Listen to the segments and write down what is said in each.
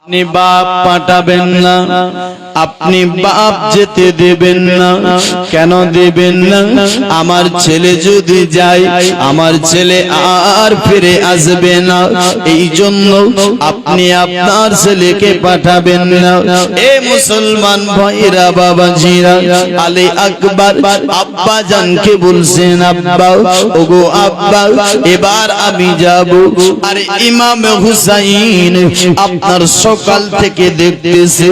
আপনি বাপ পাঠাবেন না, আপনি বাপ যেতে দেবেন না। কেন দেবেন না? আমার ছেলে যদি যায়, আমার ছেলে আর ফিরে আসবে না, এই জন্য আপনি আপনার ছেলেকে পাঠাবেন না। এ মুসলমান ভাইরা বাবাজিরা, আলী আকবর আব্বা জানকে বলছেন, আব্বা ওগো আব্বা, এবার আমি যাব। আর ইমাম হুসাইন আপনার সকাল থেকে দেখতেছে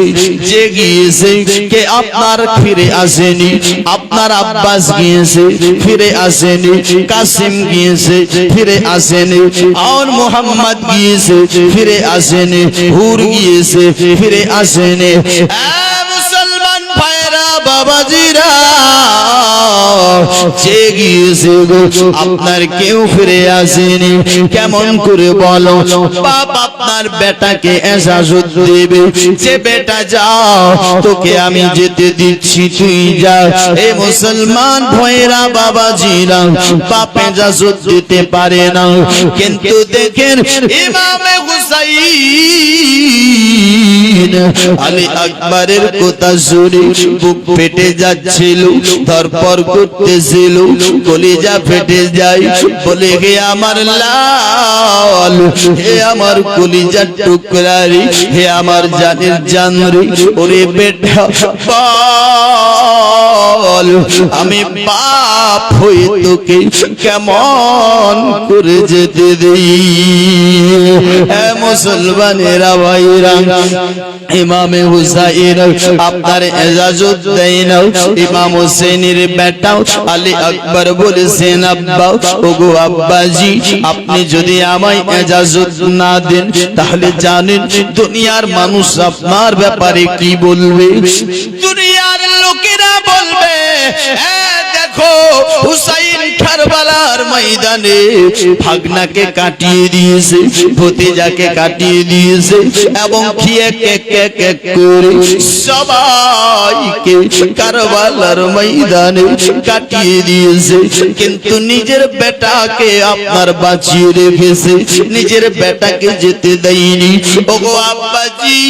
যে গিয়েছে, কে আপনার ফিরে আসেনি। আপনার আব্বাস গিয়েছে, ফিরে আসেনি। কাসিম গিয়েছে, ফিরে আসেনি। আর মোহাম্মদ গিয়েছে, ফিরে আসেনি। হুর গিয়েছে, ফিরে আসেনি। মুসলমান ভাইরা বাবাজিরা, যে গিয়েছে গো, আপনার কেউ ফিরে আসেনি। কেমন করে বলো? বাপ আপনার বেটাকে এজাজত দেবে যে বেটা যাও, তোকে আমি যেতে দিচ্ছি, তুই যা। এ মুসলমান ভাইরা বাবাজিরা, বাপ এজাজত দিতে পারে না। কিন্তু দেখেন ইমাম হুসাইন আলী আকবরের কথা শুনে বুক ফেটে যাচ্ছিল, ধরপর করতেছিল, কলিজা ফেটে যায়। বলে হে আমার লাল, হে আমার কলিজার টুকরারি, হে আমার জানের জানরি, ওরে বেটা বল, আমি বাপ হয়ে তোকে কেমন করে যেতে দেই? হে মুসলমানেরা ভাইরা, ইমামে হুসাইন আপনার এজাজত দেয় না। ইমাম হোসেনের বেটা আলী আকবর বলেছেন, আব্বা ওগো আব্বাজি, আপনি যদি আমায় এজাজত না দেন, তাহলে জানেন দুনিয়ার মানুষ আপনার ব্যাপারে কি বলবে? দুনিয়ার লোকেরা বলবে, দেখো হুসাইন কারবালার ময়দানে ভাগনাকে কাটিয়ে দিয়েছে, ভতিজাকে কাটিয়ে দিয়েছে, এবং কি এক এক করে সবাইকে কারবালার ময়দানে কাটিয়ে দিয়েছে। কিন্তু নিজের বেটাকে আপনার বাঁচিয়ে রেখেছে, নিজের বেটাকে যেতে দেয়নি। ওগো আব্বাজি,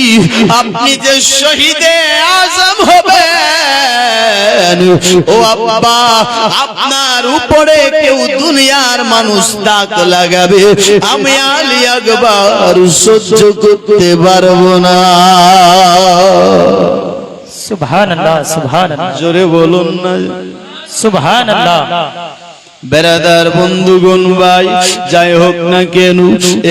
আপনি যে শহীদে আজম হবেন, ও আব্বা, আপনার উপরে কেউ দুনিয়ার মানুষ দাগ লাগাবে, আমি আলী আকবর সহ্য করতে পারবো না। সুবহানাল্লাহ, সুবহানাল্লাহ, জোরে বলুন না সুবহানাল্লাহ। বেরাদার বন্ধুগণ ভাই, যাই হোক না কেন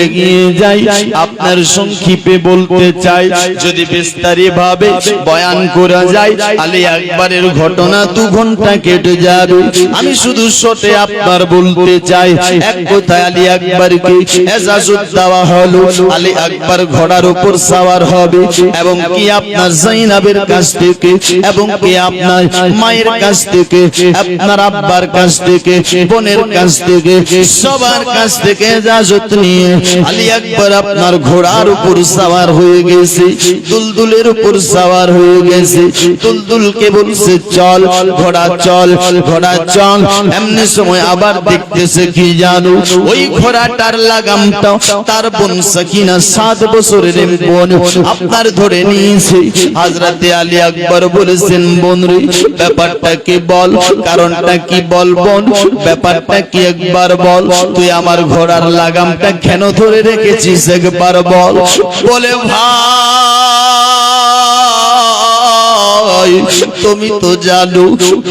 এগিয়ে যাই। আপনার সংক্ষেপে বলতে চাই, যদি বিস্তারিত ভাবে বয়ান করা যায় আলী আকবরের ঘটনা 2 ঘন্টা কেটে যাবে। আমি শুধু শর্টে আপনার বলতে চাই, এক কথায় আলী আকবরকে এজাজত দেওয়া হলো। আলী আকবর ঘোড়ার উপর সওয়ার হবে, এবং কি আপনার জাইনাবের কাছ থেকে, এবং কি আপনার মায়ের কাছ থেকে, আপনার আব্বার কাছ থেকে, বোনের কাছ থেকে, সবার কাছ থেকে ইজাজত নিয়ে আলী আকবর আপনার ঘোড়ার উপর সওয়ার হয়ে গেছে, দুলদুলের উপর সওয়ার হয়ে গেছে। দুলদুলকে বলছে চল ঘোড়া, চল ঘোড়া চল। এমনি সময় আবার দেখতেছে কি জানো, ওই ঘোড়াটার লাগামটা তার বোন সাকিনা 7 বছরের বোন আপনার ধরে নিয়েছে। হযরতে আলী আকবর বলেছেন, বোন রে, ব্যাপারটা কি বল, কারণটা কি বল বোন, ব্যাপারটা কি একবার বল, তুই আমার ঘোড়ার লাগামটা কেন ধরে রেখেছিস একবার বল। বলে ভাই, তুমি তো জানো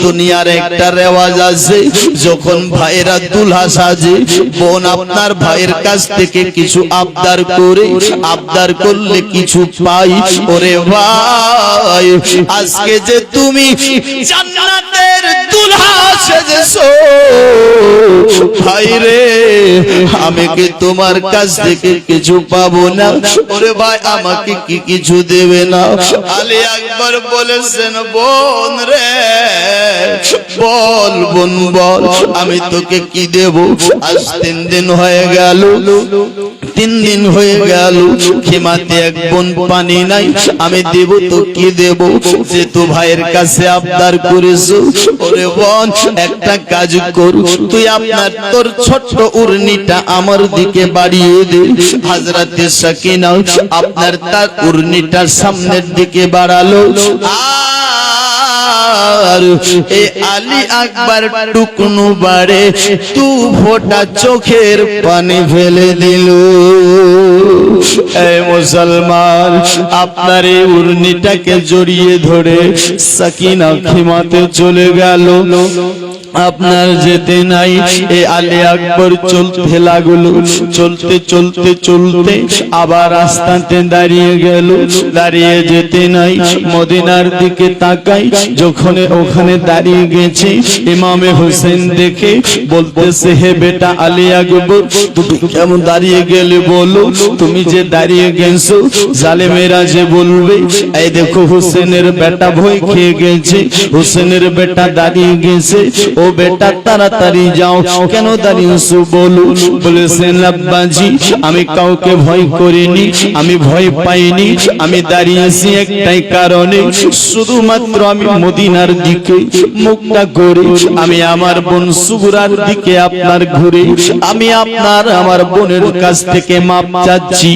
দুনিয়ার একটা রেওয়াজ আছে, যখন ভাইরা দুলহা সাজে, বোন আপনার ভাইয়ের কাছ থেকে কিছু আবদার করে, আবদার করলে কিছু পাই। ওরে ভাই, আজকে যে তুমি জান্নাতের দুলহা সেজেছো, ভাই রে, আমি কি তোমার কাছ থেকে কিছু পাবো না? ওরে ভাই, আমাকে কি কিছু দেবে না? আলী আকবর বলেছেন, বোন রে, বল বোন বল, আমি তোকে কি দেব? আজ 3 দিন হয়ে গেল, 3 দিন হয়ে গেল, খিমাতে এক বোন পানি নাই, আমি দেব তো কি দেব, যে তো ভাইয়ের কাছে আবদার করেছো। ওরে বোন, একটা কাজ কর, তুই আপনার তোর ছোট্ট উর্নিটা আমার দিকে বাড়িয়ে দে। হযরতে সাকিনা আপনার তার উর্নিটার সামনের দিকে বাড়ালো, আর এ আলী আকবর টুকনু বাড়ে তু ফোঁটা চোখের পানি ফেলে দিল। এই মুসলমান, আপনার এই উর্নিটাকে জড়িয়ে ধরে সাকিনা খিমাতে চলে গেল। আপনার যেতে নাই, এ আলী আকবর চলতে লাগলো, চলতে চলতে চলতে আবার রাস্তাতে দাঁড়িয়ে গেল। দাঁড়িয়ে যেতে নাই, মদিনার দিকে তাকাই, যখন ওখানে দাঁড়িয়ে গেছে ইমামে হোসেন দেখে বলতেছে, হে বেটা আলী আকবর, তুমি কেমন দাঁড়িয়ে গেলে বলো, তুমি যে দাঁড়িয়ে গেছো জালেমেরা যে বলবে, এই দেখো হোসেনের বেটা ভয় খেয়ে গেছে, হোসেনের বেটা দাঁড়িয়ে গেছে, ও বেটা তাড়াতাড়ি যাও, কেন দাঁড়িয়েছো বলো। বলেছেন আব্বাজি, আমি কাউকে ভয় করিনি, আমি ভয় পাইনি, আমি দাঁড়িয়েছি একটাই কারণে, শুধুমাত্র আমি মদিনার দিকে মুখটা করে আমি আমার বোন সুগরার দিকে আপনার ঘুরে আমি আপনার আমার বোনের কাছ থেকে মাপ চাচ্ছি।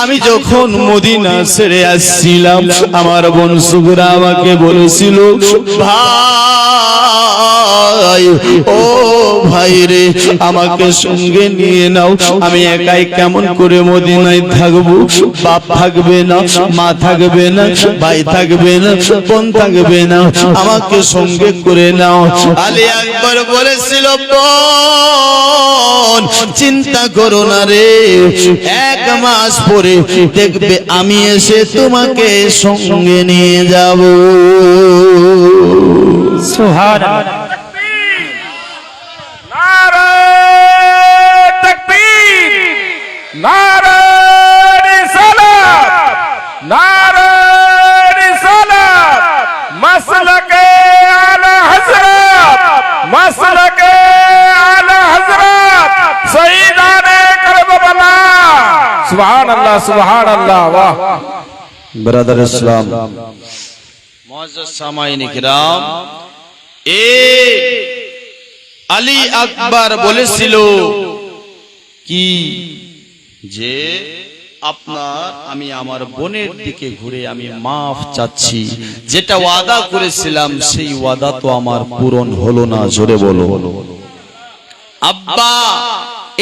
আমি যখন মদিনা ছেড়ে আসছিলাম, আমার বোন সুগরা আমাকে বলেছিল, ভাই ও ভাই রে, আমাকে সঙ্গে নিয়ে নাও, আমি একাই কেমন করে মদিনায় থাকবো, বাপ থাকবে না, মা থাকবে না, ভাই থাকবে না, বোন থাকবে না, আমাকে সঙ্গে করে নাও। আলী আকবর বলেছিল, বোন চিন্তা করো না রে, 1 মাস পরে দেখবে আমি এসে তোমাকে সঙ্গে নিয়ে যাব। সুবহানাল্লাহ। নারে তাকবীর, নারে রিসালাত, নারে রিসালাত, মাসলাকে আলা হযরত, মাসলাকে আলা হযরত সৈয়দানে কারবালা। সুবহানাল্লাহ, সুবহানাল্লাহ। वाह ব্রাদার ইসলাম, মুআজ্জাজ সামাইন কিরাম, এ আলী আকবর বলেছিল কি, যে আপনার আমি আমার বোনের দিকে ঘুরে আমি মাফ চাচ্ছি, যেটা ওয়াদা করেছিলাম সেই ওয়াদা তো আমার পূরণ হলো না, জোরে বলো আব্বা,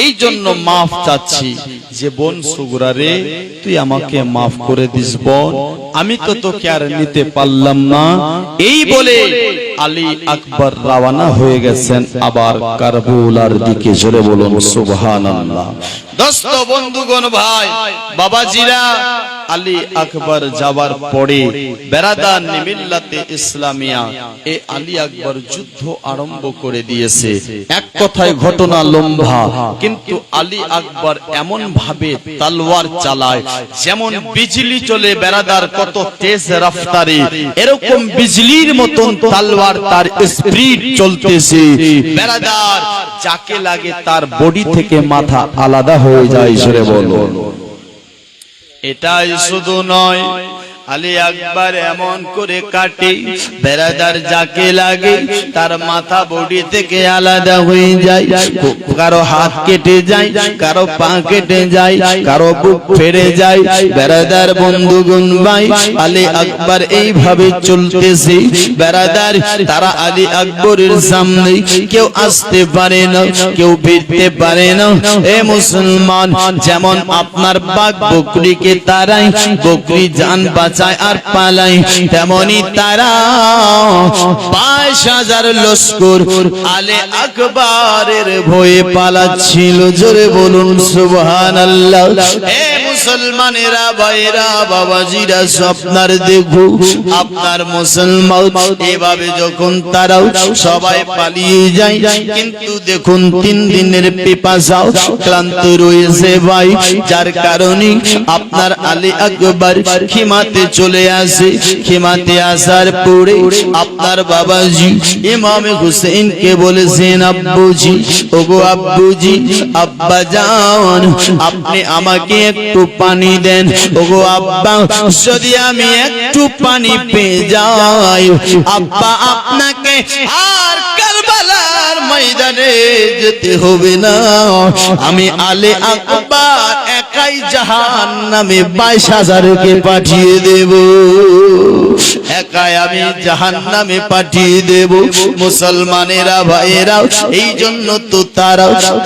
এই জন্য মাফ চাচ্ছি, যে বোন সুগরা রে, তুই আমাকে মাফ করে দিস বোন, আমি তো তোকে আর নিতে পারলাম না। এই বলে আলী আকবর রওনা হয়ে গেছেন আবার কারবালার দিকে, জোরে বলুন সুবহানাল্লাহ। দোস্ত বন্ধুগণ ভাই বাবাজিরা, আলী আকবর যাবার পরে বেরাদার মিল্লাতে ইসলামিয়া এ আলী আকবর যুদ্ধ আরম্ভ করে দিয়েছে। এক কথায় ঘটনা লম্বা, কিন্তু আলী আকবর এমন ভাবে তলোয়ার চালায় যেমন বিজলি চলে বেরাদার, কত তেজ রফতারে, এরকম বিজলির মতন তলোয়ার তার স্পিড চলতেছে বেরাদার, যাকে লাগে তার বডি থেকে মাথা আলাদা হয়ে যায়, জোরে বলো। এটাই শুধু নয়, আলী আকবর এমন করে কাটে বেরাদার, যাকে লাগে তার মাথা বডি থেকে আলাদা হয়ে যায়, কারো হাত কেটে যায়, কারো পা কেটে যায়, কারো বুক ফেড়ে যায়। বেরাদার বন্ধুগণ ভাই, আলী আকবর এইভাবে চলতেছে বেরাদার, তারা আলী আকবরের সামনে কেউ আসতে পারে না, কেউ ভিড়তে পারে না। এ মুসলমান, যেমন আপনার বাঘ বকরিকে তারাই, বকরি জান বাঁচায় আর পালাই, তেমনি তারা 52,000 লস্কর আলী আকবরের ভয়ে পালাচ্ছিল, জোরে বলুন সুবহানাল্লাহ। হে মুসলমানেরা, ভাইরা, বাবাজিরা, আপনার দেখো, আপনার মুসলমান এভাবে যখন তারাও সবাই পালিয়ে যায়, কিন্তু দেখুন 3 দিনের পিপাসা ক্লান্ত রয়েছে ভাই, যার কারণে আপনার আলী আকবর খিমাতে চলে আসে খেমাতে আসার পরে আপনার বাবাজি ইমামে হুসেইনকে বলেছেন আব্বুজি ওগো আব্বুজি আব্বা জান আপনি আমাকে একটু পানি দেন ওগো আব্বা যদি আমি একটু পানি পেয়ে যাই আব্বা আপনাকে আর কারবালার ময়দানে যেতে হবে না আমি আলে আকবার একাই জাহান্নামে 22,000কে পাঠিয়ে দেব একাই আমি জাহান্নামে পাঠিয়ে দেব মুসলমানেরা ভাইয়েরা এই জন্য তো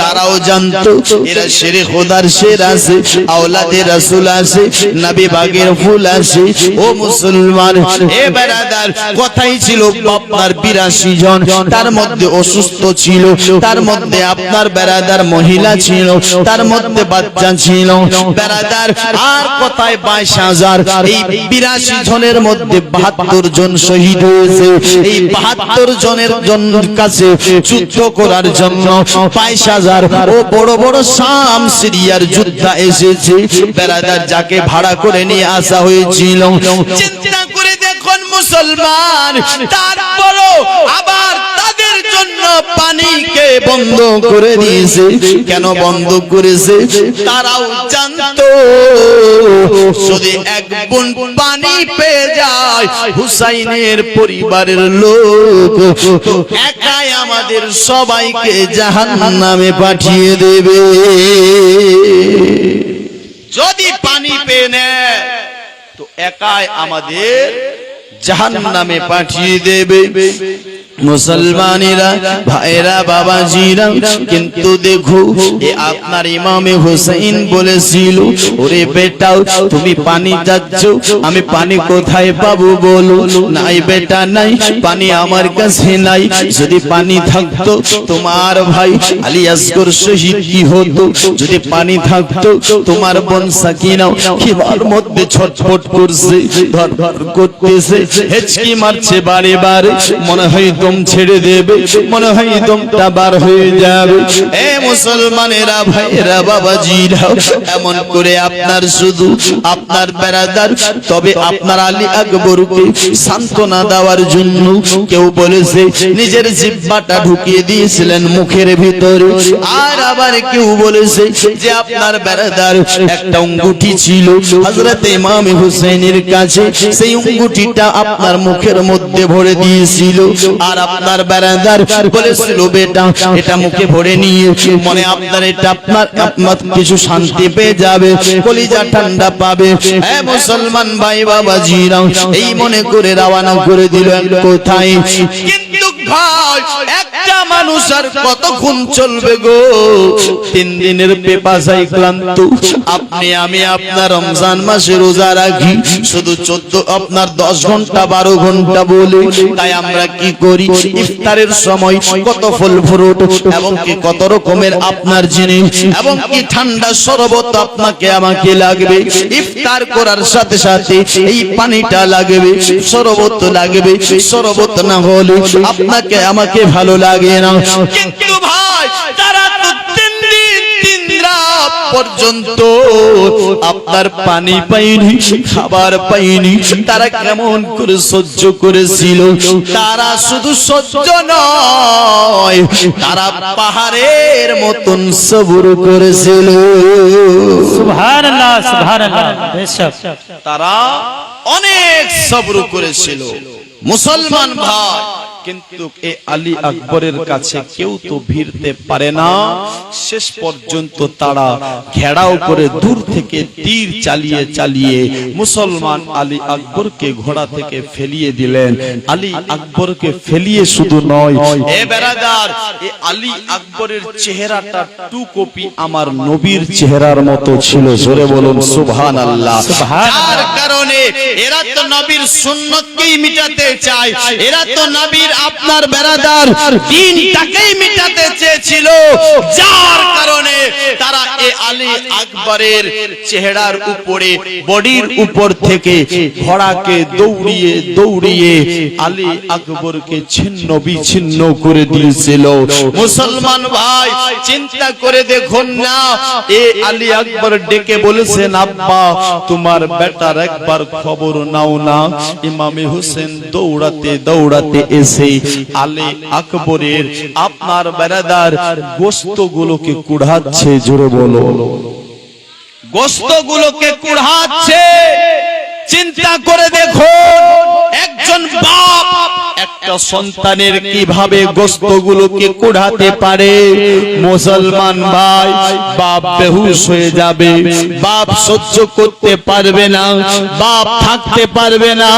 তারাও জানতো এরা শেরে খোদার শের আছে আওলাদে রাসূল আছে নবী বাগের ফুল আছে ও মুসলমান এ বেরাদার কথাই ছিল আপনার 82 জন তার মধ্যে অসুস্থ ছিল তার মধ্যে আপনার বেরাদার মহিলা ছিল তার মধ্যে বাচ্চা ছিল বেরাদার আর কথায় 22,000 এই 82 জনের মধ্যে 72 জন শহীদ হয়েছে এই 72 জনের জন্য কাছে যুদ্ধ করার জন্য 22,000 ও বড় বড় শাম সিরিয়ার যোদ্ধা এসেছে বেরাদার যাকে ভাড়া করে নিয়ে আসা হয়েছিল চিন্তা করে দেখুন মুসলমান তারপরও আবার তাদের জন্য পানিকে বন্ধ করে দিয়েছে কেন বন্ধ করেছে তারাও জানতো যদি এক বুন পানি পেয়ে যায় হুসাইনের পরিবারের লোক একাই আমাদের সবাইকে জাহান্নামে পাঠিয়ে দেবে যদি পানি পেয়ে নেয় তো একাই আমাদের জাহান্নামে পাঠিয়ে দেবে মুসলমানেরা ভাইরা বাবাজিরা কিন্তু দেখো এ আপনার ইমামে হুসাইন বলেছিল ওরে বেটাও তুমি পানি যাচ্ছ আমি পানি কোথায় পাবো বলো নাই বেটা নাই পানি আমার কাছে নাই যদি পানি থাকতো তোমার ভাই আলী আসগর শহীদ কি হতো যদি পানি থাকতো তোমার বোন সাকিনাও খিবার মধ্যে ছটফট করছে ধর ধর করতেছে হেঁচকি মারছে বারে বারে মনে হয় দম ছেড়ে দেবে মনে হয় দমটা বার হয়ে যাবে এ মুসলমানেরা ভাইরা বাবাজিরা এমন করে আপনার শুধু আপনার বেরাদার তবে আপনার আলী আকবরকে সান্ত্বনা দেওয়ার জন্য কেউ বলেছে নিজের জিহ্বাটা ঢুকিয়ে দিয়েছিলেন মুখের ভিতরে আর আবার কেউ বলেছে যে আপনার বেরাদার একটা অঙ্গুঠি ছিল হযরত ইমাম হুসাইনের কাছে সেই অঙ্গুঠিটা আপনার মুখের মধ্যে ভরে দিয়েছিল আর আপনার বেরাদার বলেছিল বেটা এটা মুখে ভরে নিয়ে মনে আপনার এটা আপনার কিছু শান্তি পেয়ে যাবে কলিজা ঠান্ডা পাবে হে মুসলমান ভাই বাবাজিরা এই মনে করে রওনা করে দিলেন কোথায় কিন্তু ভাই একটা মানুষ আর কতক্ষণ চলবে গো 3 দিনের পেপাসায় ক্লান্ত আপনি আমি আপনার রমজান মাসে রোজা রাখি শুধু 14 আপনার 10 ঘন্টা 12 ঘন্টা বলে তাই আমরা কি করি ইফতারের সময় কত ফল ফ্রুট এবং কি কত রকমের আপনার জিনিস এবং কি ঠান্ডা শরবত আপনাকে আমাকে লাগবে ইফতার করার সাথে সাথে এই পানিটা লাগবে শরবত লাগবে শরবত না হলে আপনাকে আমাকে ভালো লাগে না কিন্তু ভাই তারা তো 3 দিন 3 রাত পর্যন্ত আপনার পানি পায়নি খাবার পায়নি তারা কেমন করে সহ্য করেছিল তারা শুধু সহ্য নয় তারা পাহাড়ের মতন সবর করেছিল সুবহানাল্লাহ সুবহানাল্লাহ বেশক তারা অনেক সবর করেছিল মুসলমান ভাই কিন্তু এ আলী আকবরের কাছে কেউ তো ভিড়তে পারে না শেষ পর্যন্ত তারা ঘেরাও করে দূর থেকে তীর চালিয়ে চালিয়ে মুসলমান আলী আকবরকে ঘোড়া থেকে ফেলিয়ে দিলেন আলী আকবরকে ফেলিয়ে শুধু নয় এ বেরাদার এ আলী আকবরের চেহারাটা টু কপি আমার নবীর চেহারার মতো ছিল জোরে বলুন সুবহানাল্লাহ যার কারণে এরা তো নবীর সুন্নতকেই মিটাতে চায় এরা তো নবীর আপনার বেরাদার দিনটাকেই মিটাতে চেয়েছিল, যার কারণে তারা এ আলী আকবরের চেহারার উপরে বডির উপর থেকে ঘোড়াকে দৌড়িয়ে দৌড়িয়ে আলী আকবরকে ছিন্ন বিচ্ছিন্ন করে দিয়েছিল। মুসলমান ভাই চিন্তা করে দেখুন না, এ আলী আকবর ডেকে বলেছেন, আব্বা তোমার বেটার একবার খবর নাও না। ইমামে হোসেন দৌড়াতে দৌড়াতে এসে আলী আকবরের আপনার বেরাদার গোশতগুলোকে কুড়াচ্ছে। জোরে বলো, গোশতগুলোকে কুড়াচ্ছে। চিন্তা করে দেখুন, একজন বাপ একটা সন্তানের কিভাবে গোশতগুলোকে কুড়াতে পারে। মুসলমান ভাই, বাপ বেহুশ হয়ে যাবে, বাপ সহ্য করতে পারবে না, বাপ থাকতে পারবে না।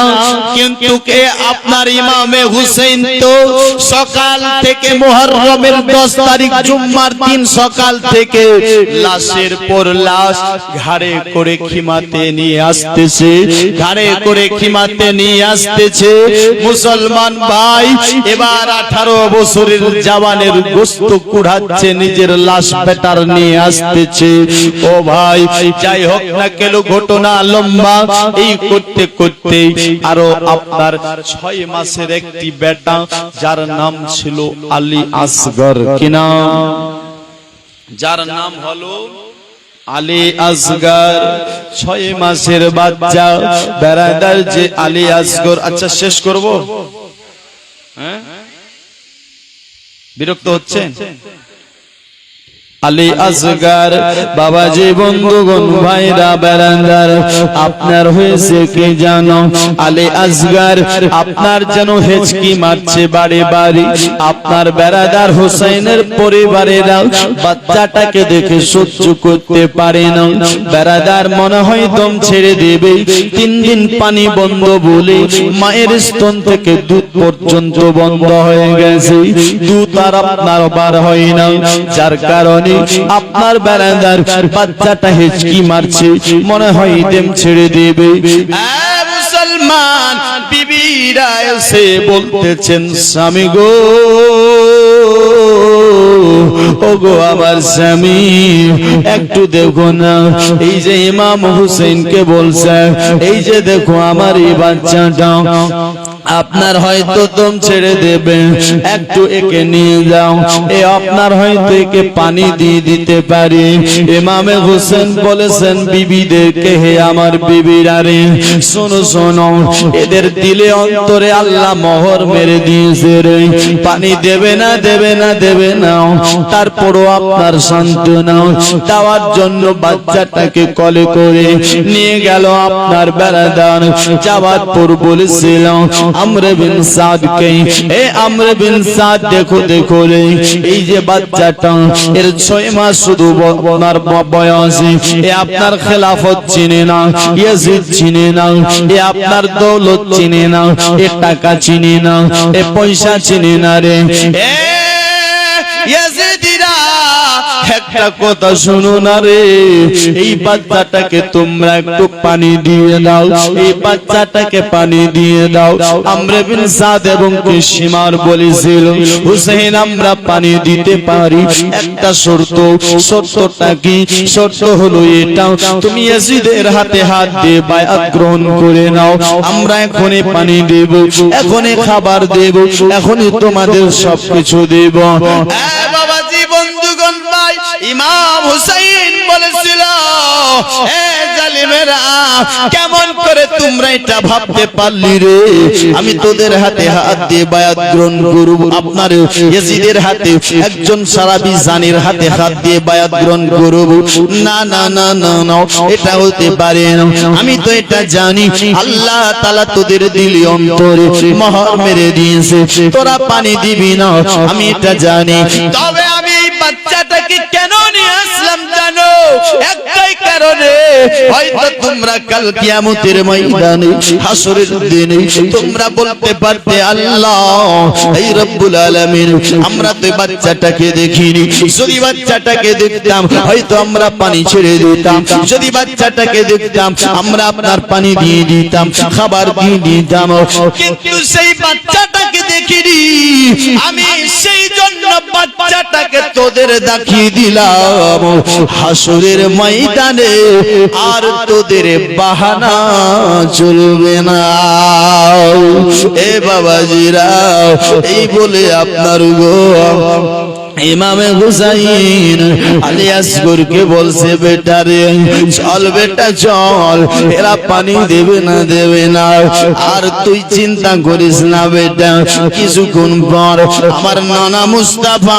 কিন্তু কে আপনার ইমামে হুসেন তো সকাল থেকে মুহররমের 10 তারিখ জুম্মার দিন সকাল থেকে লাশের পর লাশ ঘাড়ে করে খিমাতে নিয়ে আসতেছে, ঘাড়ে করে খিমাতে নিয়ে আসতেছে। মুসলমান ভাই, এবার 18 বছরের জওয়ানের গোশত কুড়াচ্ছে, নিজের লাশ বেটার নিয়ে আসতেছে। ও ভাই, যাই হোক না কেন ঘটনা লম্বা। এই করতে করতে আরো আপনার 6 মাসের একটি বেটা, যার নাম ছিল আলী আসগর, কি নাম? যার নাম হলো আলী আসগর, 6 মাসের বাচ্চা বেরাদার যে আলী আসগর। আচ্ছা, শেষ করব? হ্যাঁ, বিরক্ত হচ্ছেন? আলী আসগর বাবাজি, বন্ধুগণ, ভাইরা বেরাদার, আপনার হয়েছে কি জানো? আলী আসগর আপনার যেন হেঁচকি মারছে বাড়ি বাড়ি। আপনার বেরাদার হোসেনের পরিবারেরা বাচ্চাটাকে দেখে সহ্য করতে পারে না। বেরাদার মনে হয় দম ছেড়ে দেবে। 3 দিন পানি বন্ধ বলে মায়ের স্তন থেকে দুধ পর্যন্ত বন্ধ হয়ে গেছে, দুধ আর আপনার বার হয় না। যার কারণে আপনার বেরাদার বাচ্চাটা হেঁচকি মারছে, মনে হয় দম ছেড়ে দেবে। মুসলমান বিবিরা এসে বলতেছেন, স্বামী গো, ও গো আমার স্বামী, একটু দেখো না। এই যে ইমাম হুসেনকে বলছে, এই যে দেখো আমার এই বাচ্চাটা আপনার হয়তো দম ছেড়ে দেবে, একটু একে নিয়ে যাও, এ আপনার হয়তো একে পানি দিয়ে দিতে পারি। ইমামে হোসেন বলেছেন বিবিদেরকে, হে আমার বিবিরা রে, শোনো শোনো, এদের দিলে অন্তরে আল্লাহ মোহর মেরে দিয়েছে রে। পানি দেবে না, দেবে না, দেবে না। তারপরও আপনার সান্ত্বনা দেওয়ার জন্য বাচ্চাটাকে কোলে করে নিয়ে গেল আপনার বেরাদার। যাওয়ার পর বলেছিল আমর বিন সাদকে, এ আমর বিন সাদ, দেখো দেখো রে, এই যে বাচ্চাটা, এর 6 মাস শুধু আপনার বয়স, এ আপনার খেলাফত চিনে না, ইয়াজিদ চিনে না, এ আপনার দৌলত চিনে না, এ টাকা চিনে না, এ পয়সা চিনে না রে। ইয়াজিদিরা, একটা কথা শুনো না রে, এই বাচ্চাটাকে তোমরা একটু পানি দিয়ে দাও, এই বাচ্চাটাকে পানি দিয়ে দাও। আমর বিন সাদ এবং কিশমার বলেছিল, হুসেন আমরা পানি দিতে পারি, একটা শর্ত। শর্তটা কি? শর্ত হলো এটা, তুমি ইয়াজিদের হাতে হাত দিয়ে বায়াত গ্রহণ করে নাও। আমরা এখনই পানি দেব, এখনই খাবার দেব, এখনই তোমাদের সবকিছু দেব। বাবাজি, বন্ধুগণ, ভাই, ইমাম হুসাইন বলেছিল, হে জালিমেরা, কেমন করে তোমরা এটা ভাবতে পারলি রে? আমি তোদের হাতে হাত দিয়ে বায়াত গ্রহণ করব, আপনার ইয়াজিদের হাতে, একজন সারাবি জানির হাতে হাত দিয়ে বায়াত গ্রহণ করব? না না না না না, এটা হতে পারে না। আমি তো এটা জানি, আল্লাহ তাআলা তোদের দিলি অন্তরে মোহর মেরে দিয়েছে, তোরা পানি দিবি না, আমি এটা জানি। তবে আমি বাচ্চাটাকে কেন নিয়ে আসলাম জানো? একটাই কারণে, হয়তো তোমরা কাল কিয়ামতের ময়দানে, হাসরের দিনে তোমরা বলতে পারতে, আল্লাহ, এই রব্বুল আলামিন, আমরা তো বাচ্চাটাকে দেখিনি, যদি বাচ্চাটাকে দেখতাম হয়তো আমরা পানি ছেড়ে দিতাম, যদি বাচ্চাটাকে দেখতাম আমরা আপনার পানি দিয়ে দিতাম, খাবার দিয়ে দিতাম। কিন্তু সেই বাচ্চাটাকে দেখিনি, আমি সেই জন্য বাচ্চাটাকে তোদের দেখিয়ে দিলাম হাসরের ময়দানে আর তোদের বাহানা চলবে না। এ বাবাজিরা, এই বলে আপনার গো ইমামে হুসাইন আলী আসগরকে বলছে, বেটা রে চল, বেটা চল, এরা পানি দেবে না, আর তুই চিন্তা করিস না বেটা, কিছুক্ষণ পর আমার নানা মুস্তাফা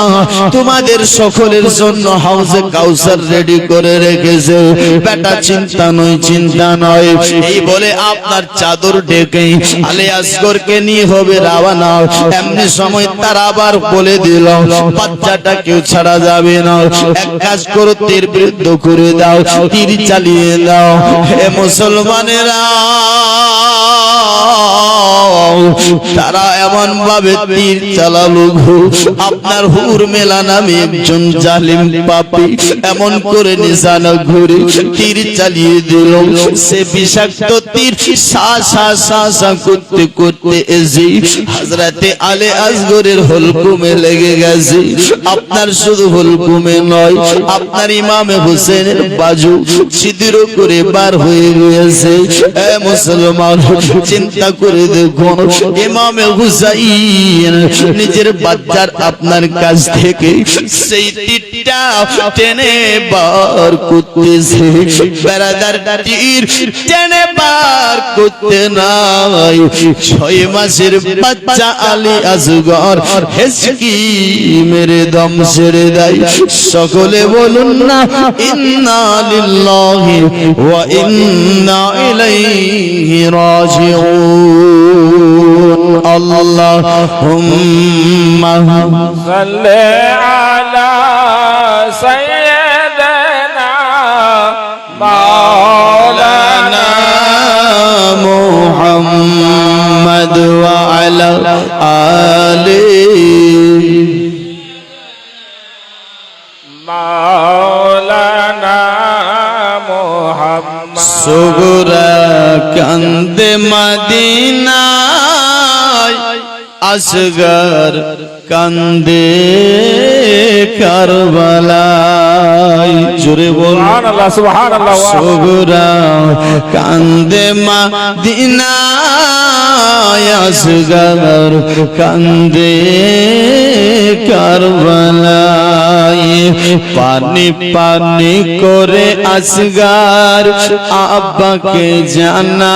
তোমাদের সকলের জন্য হাউসে কাউসার রেডি করে রেখেছে, বেটা চিন্তা নয়। এই বলে আপনার চাদর ডেকে আলী আসগরকে নিয়ে হবে রাওয়ানা। এমনি সময় তারা আবার বলে দিল, বাচ্চাটা কেউ ছাড়া যাবে না, এক কাজ করো, তীর বৃদ্ধ করে দাও, তীর চালিয়ে দাও। হে মুসলমানেরা, তারা এমন ভাবে তীর চালালো, আপনার হুর মেলা নামে একজন জালিম পাপী এমন করে নিশানা ঘুরে তীর চালিয়ে দিল। সে বিষাক্ত তীর সা করতে করতে এসে হযরতে আলী আসগরের হলকুমে লেগে গেছে। আপনার শুধু হলকুমে নয়, আপনার ইমামে হোসেনের বাজু ছিদ্র করে বার হয়ে গেছে। এ মুসলমান, চিন্তা করে দেখুন, ইমামে হুসাইন নিজের বাচ্চার আপনার কাছ থেকে সেই তীরটা টেনে বার করতেছে। বেরাদার, তীর টেনে বার করতে নাই 6 মাসের বাচ্চা আলী আসগর হেসকি মেরে দম ছেড়ে দেয়। সকলে বলুন না, ইন্না লিল্লাহি ওয়া ইন্না ইলাইহি রাজিউন। আল্লাহুম্মা সাল্লি আলা সাইয়্যিদিনা মাওলানা মুহাম্মদ ওয়া আলা আলিহি মাওলানা মুহাম্মদ। সুগরা কান্দে মদিনায়, আসগর কান্দে কারবালায়। জোরে বল সুবহানাল্লাহ, সুবহানাল্লাহ। সুগরা কান্দে মদিনায়, আসগর কান্দে কারবালায়। পানি পানি করে আসগর আব্বাকে জানায়,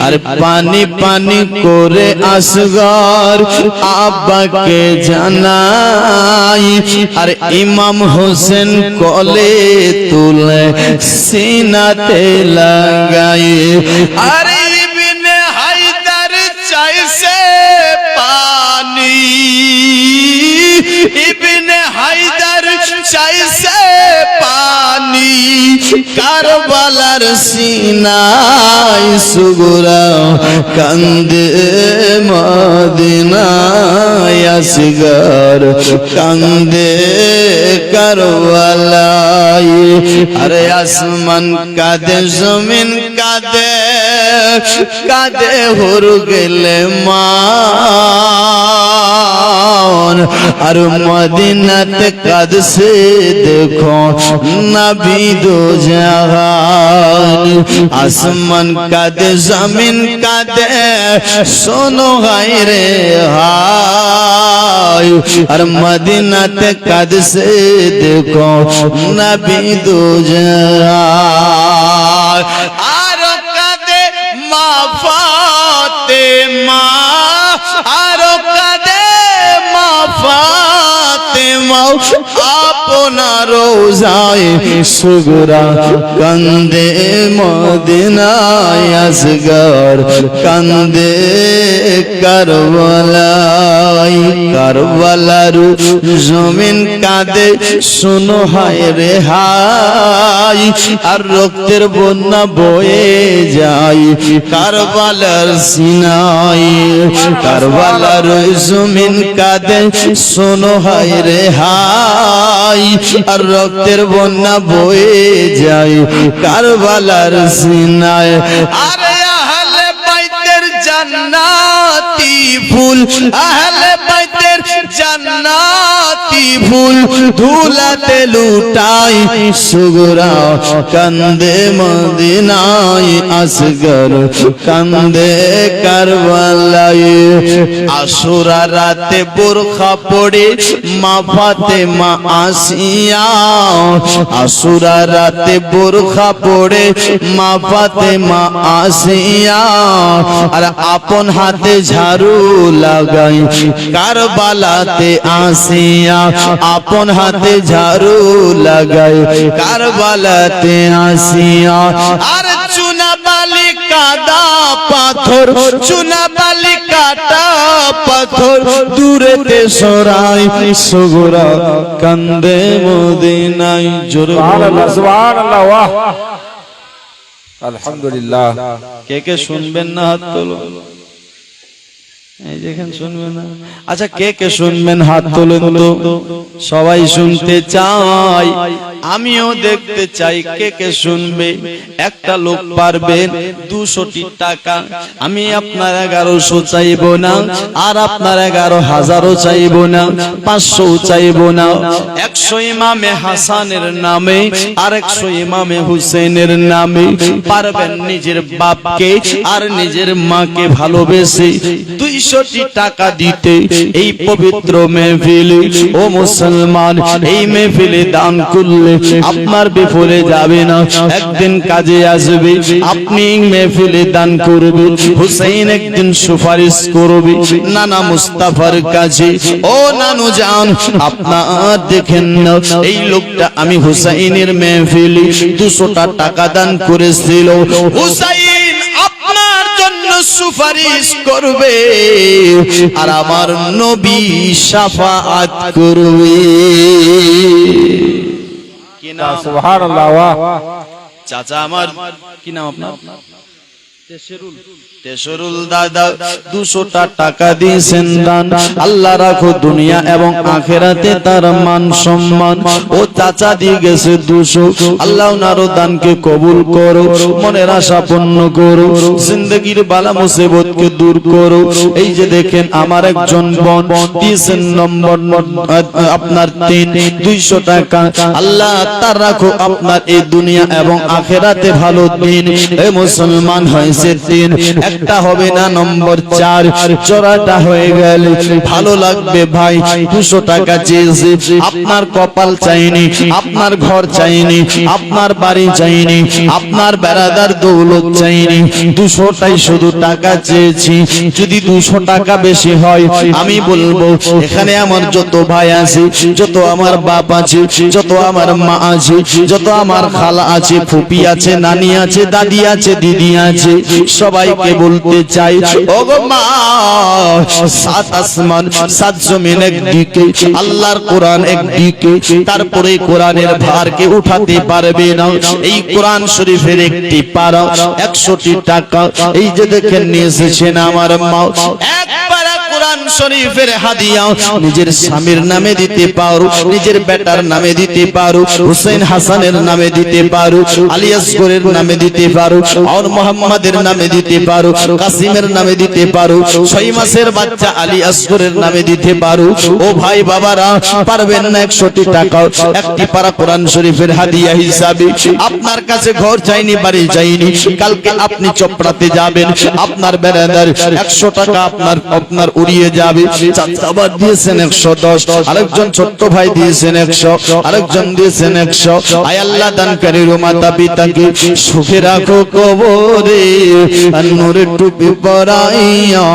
আর পানি পানি করে আসগর আব্বাকে জানাই, আর ইমাম হোসেন কোলে তুলে সিনাতে লাগাই। আরে ইবনে হায়দার চাইছে পানি, ইবনে হায়দার চাইছে পানি, কারবালার সিনায় সুগরা কান্দে মদিনায়, আসগর কান্দে কারবালায়। আরে আসমান কাঁদে, জমিন কাঁদে, কাঁদে হুর গেলে মান, আর মদিনাতে কাঁদছে দেখো নবী দো জাহান। আসমান কাঁদে, জমিন কাঁদে, শোনো হায় রে হায়, আর মদিনাতে কাঁদছে দেখো নবী দো জাহান। আর কাঁদে মা ফাতেমা, আর কাঁদে মা ফাতেমা, আপনার রোজায় সুগরা কান্দে মদিনায়, আসগর কান্দে কারবালায়। কারবালার জমিন কাঁদে, শোনো হায় রে হায়, আর রক্তের বন্যা বয়ে যায় কারবালার সিনায়। কারবালার জমিন কাঁদে, শোনো হায় রে হায়, আর রক্তের বন্যা বয়ে যায় কারবালার সিনায়। আরে আহলে বাইতের জান্নাতি ফুল আহলে বাইতের জান্নাতি ফুল ধুলাতে লুটাই সুগরা কান্দে মদিনায় আসগর কান্দে কারবালায় আশুরা রাতে বোরখা পড়ে মা ফাতেমা আসিয়া আশুরা রাতে বোরখা পড়ে মা ফাতেমা আসিয়া আর আপন হাতে ঝাড়ু লাগাই কারবালাতে আসিয়া আপন হাতে ঝাড়ু লাগাই কারবালাতে আসিয়া আর চুনা বালি কাদা পাথর চুনা বালি কাটা পাথর দূরেতে সরাই সুগরা কান্দে মদিনায় জোরে সুবহানাল্লাহ সুবহানাল্লাহ ওয়াহ আলহামদুলিল্লাহ কে কে শুনবেন না হাত তোলো এই দেখেন শুনবেন না আচ্ছা কে কে শুনবেন হাত তোলেন তো সবাই শুনতে চাই আমিও দেখতে চাই কে কে শুনবে একটা লোক পারবেন 200 টাকা আমি আপনার 1100 চাইবো না আর আপনার 11,000 চাইবো না 500 চাইবো না 100 ইমামে হাসানের নামে আর 100 ইমামে হুসেনের নামে পারবেন নিজের বাপকে আর নিজের মাকে ভালোবেসে 200 টাকা দিতে এই পবিত্র মেহফিলে ও মুসলমান এই মেহফিলে দান করলে আপনার বিফলে যাবে না একদিন কাজে আসবে আপনি মেহফিলে দান করবে হুসাইন একদিন সুপারিশ করবে নানা মুস্তাফার কাছে ও নানু জান আপনার দেখেন না এই লোকটা আমি হুসাইনের মেহফিলে 200 টাকা দান করেছিল হুসাইন আপনার জন্য সুপারিশ করবে আর আমার নবী শাফাআত করবে কি নাম সুবহানাল্লাহ ওয়াহ চাচা আমার কি নাম আপনার তেশরুল দাদা 200 টাকা দিয়েছেন দান আল্লাহ রাখো দুনিয়া এবং আখেরাতে তার মান সম্মান ও চাচা দিয়ে গেছে 200 আল্লাহ ওনারও দানকে কবুল করো মনের আশা পূর্ণ করো জিন্দেগির বালা মুসিবতকে দূর করো এই যে দেখেন আমার একজন বোন দিয়েছেন নম্বর আপনার 200 টাকা আল্লাহ তার রাখো আপনার এই দুনিয়া এবং আখেরাতে ভালো দিন এ মুসলমান হয়েছে 3 একটা হবে না নম্বর 4 চোরাটা হয়ে গেল ভালো লাগবে ভাই 200 টাকা চেয়েছে আপনার কপাল চাইনি আপনার ঘর চাইনি আপনার বাড়ি চাইনি আপনার বেড়াদার দৌলত চাইনি 200টাই শুধু টাকা চেয়েছি যদি 200 টাকা বেশি হয় আমি বলবো এখানে আমার যত ভাই আছে যত আমার বাপ আছে যত আমার মা আছে যত আমার খালা আছে ফুপি আছে নানি আছে দাদি আছে দিদি আছে সবাইকে বলতে চাই ওগো মা সাত আসমান সাত জমিন একদিকে আল্লাহর কোরআন একদিকে তারপরে কোরআনের ভারকে উঠাতে পারবে না এই কোরআন শরীফের একটি পারা 100 টাকা এই যে দেখেন নিয়ে এসেছেন আমার মা একবার কোরআন শরীফের হাদিয়া নিজের স্বামীর নামে দিতে পারো নিজের বেটার নামে দিতে পারো হুসেন হাসানের নামে দিতে পারো আলী আসগরের নামে দিতে পারো আর মোহাম্মদের নামে দিতে পারো কাসিমের নামে দিতে পারো 6 মাসের বাচ্চা আলী আসগরের নামে দিতে পারো ও ভাই বাবারা পারবেন না 100 টাকা একটি পারা কোরআন শরীফের হাদিয়া হিসাবে আপনার কাছে ঘর চাইনি বাড়ি চাইনি কালকে আপনি চপড়াতে যাবেন আপনার বেড়াদার 100 টাকা আপনার উড়িয়ে যাবে চাচা আবার দিয়েছেন 110 আরেকজন ছোট্ট ভাই দিয়েছেন 100 আরেকজন দিয়েছেন 100 আয় আল্লাহ দানকারীর মাতা পিতাকে সুখে রাখো কবরে আর নূরের টুপি পরাইয়া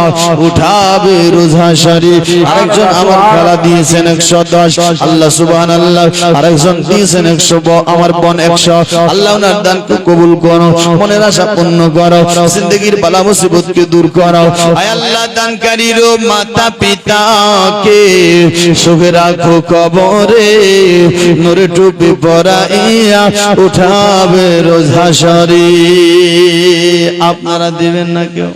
উঠাবে রোজ হাশরে আরেকজন আমার খালা দিয়েছেন 110 আল্লাহ সুবহানাল্লাহ আরেকজন দিয়েছেন 100 আমার বোন 100 আল্লাহ ওনার দানকে কবুল করো মনের আশা পূর্ণ করো জিন্দেগির বালা মুসিবতকে দূর করো আয় আল্লাহ দানকারীর মাতা পিতাকে সুখে রাখো কবরে নূরে টুপি পরাইয়া উঠাবে রোজ হাশরে আপনারা দিবেন না কেউ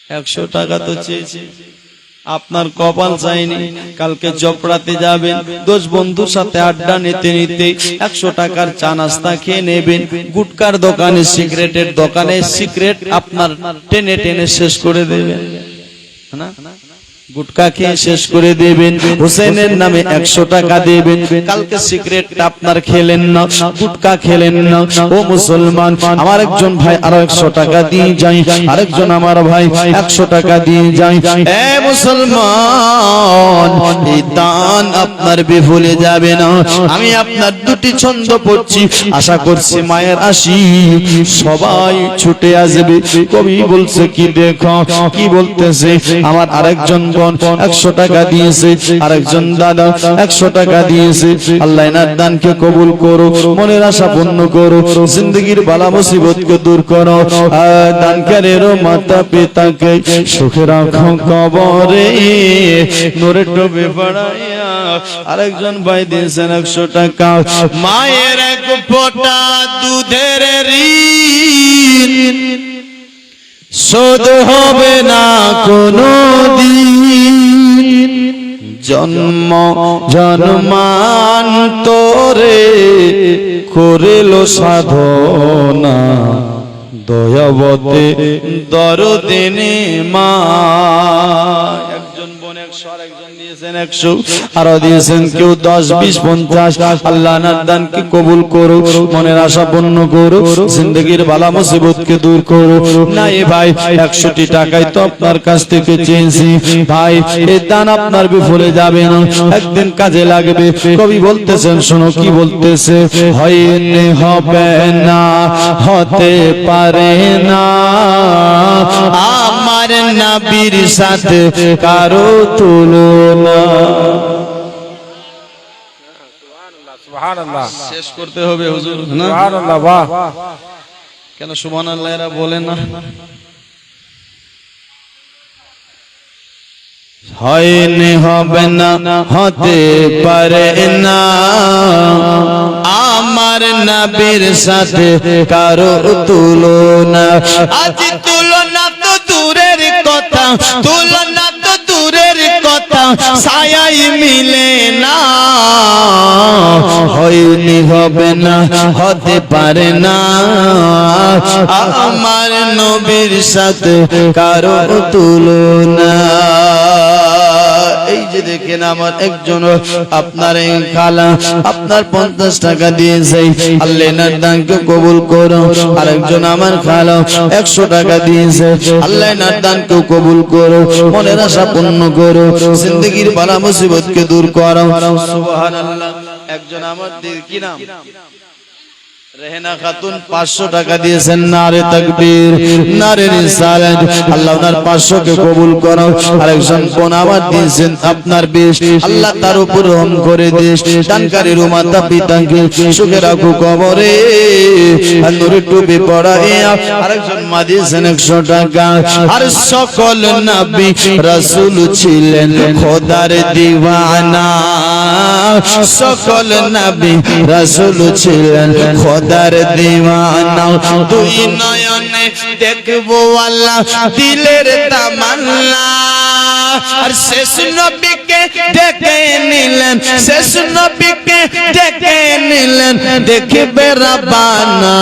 100 টাকা তো চেয়েছি আপনার কপাল চাইনি কালকে চপড়াতে যাবেন 10 বন্ধুর সাথে আড্ডা নিতে নিতে 100 টাকার চা নাস্তা খেয়ে নেবেন গুটকার দোকানে সিগারেটের দোকানে সিগারেট আপনার টেনে টেনে শেষ করে দেবেন না গুটকা খেয়ে শেষ করে দেবেন হোসেনের নামে 100 টাকা দেবেন কালকে সিগারেটটা আপনার খেলেন না গুটকা খেলেন না ও মুসলমান আমার একজন ভাই আরো 100 টাকা দিয়ে যাই আরেকজন আমার ভাই 100 টাকা দিয়ে যাই এ মুসলমান এই দান আপনার বিফলে যাবে না আমি আপনার দুটি ছন্দ পড়ছি আশা করছি মায়ের আসি সবাই ছুটে আসবে কবি বলছে কি দেখো কি বলতেছে আমার আরেকজন 100 টাকা দিয়েছে আরেকজন দাদা 100 টাকা দিয়েছে আল্লাহ এনার দানকে কবুল করো মনের আশা পূর্ণ করো জিন্দগির বালা মুসিবতকে দূর করো দানকারের মাতা পিতাকে সুখে রাখো কবরে নূরে ডুবে পড়াইয়া আরেকজন ভাই দিয়েছেন 100 টাকা মায়ের এক ফোঁটা দুধের ঋণ শোধ হবে না কোনো দিন জন্ম জন্মান্তরে করিল সাধনা দয়াবতে দরদিনী মা একজন বোন 100 আরেকজন দিয়েছেন 100 আরো দিয়েছেন কেউ 10 20 50 আল্লাহ নার দানকে কবুল করো মনের আশা পূর্ণ করো জিন্দগির বালা মুসিবতকে দূর করো না এ ভাই 100টি টাকাই তো আপনার কাছ থেকে চেয়েছি ভাই এই দান আপনার বিফলে যাবে না একদিন কাজে লাগবে কবি বলতেছেন শোনো কি বলতেছে হয়নি হবে না হতে পারে না আমার নবীর সাথে কারো তুলনা সুবহানাল্লাহ শেষ করতে হবে হুজুর না সুবহানাল্লাহ বাহ কেন সুবহানাল্লাহ এরা বলে না হয়নি হবে না হতে পারে না আমার নবীর সাথে কারো তুলনা আজ তুলনা তো দূরের কথা তুলনা তো দূরের কথা ছায়াই মিলে না হয়নি হবে না হতে পারে না আমার নবীর সাথে কারো তুলনা এই যে দেখেন আমার একজন আপনার এই খালা আপনার 50 টাকা দিয়েছে আল্লাহ এনার দানকে কবুল করো আরেকজন আমার খালা 100 টাকা দিয়েছে আল্লাহ এনার দানকে কবুল করো মনের আশা পূর্ণ করো জিন্দগির বালা মুসিবতকে দূর করো সুবহানাল্লাহ একজন আমার কি নাম রেহেনা খাতুন 500 টাকা দিয়েছেন নারে তাকবীর নারে রিসালাত আল্লাহ ওনার 500 কে কবুল করো আরেকজন বোন আবার দিয়েছেন আপনার 20 আল্লাহ তার উপর রহম করে দিস দানকারীর মাতা পিতাকে সুখে রাখো কবরে আর নূরে ডুবে পড়াইয়া আরেকজন মা দিয়েছেন 100 টাকা আর সকল নবী রাসূল ছিলেন খোদার দিওয়ানা সকল নবী রাসূল ছিলেন খোদার দিওয়ানা দুই নয়নে দেখবো আল্লাহ দিলের তামান্না আর শেষ নবীকে ডেকে নিলেন শেষ নবীকে ডেকে নিলেন দেখবে রাব্বানা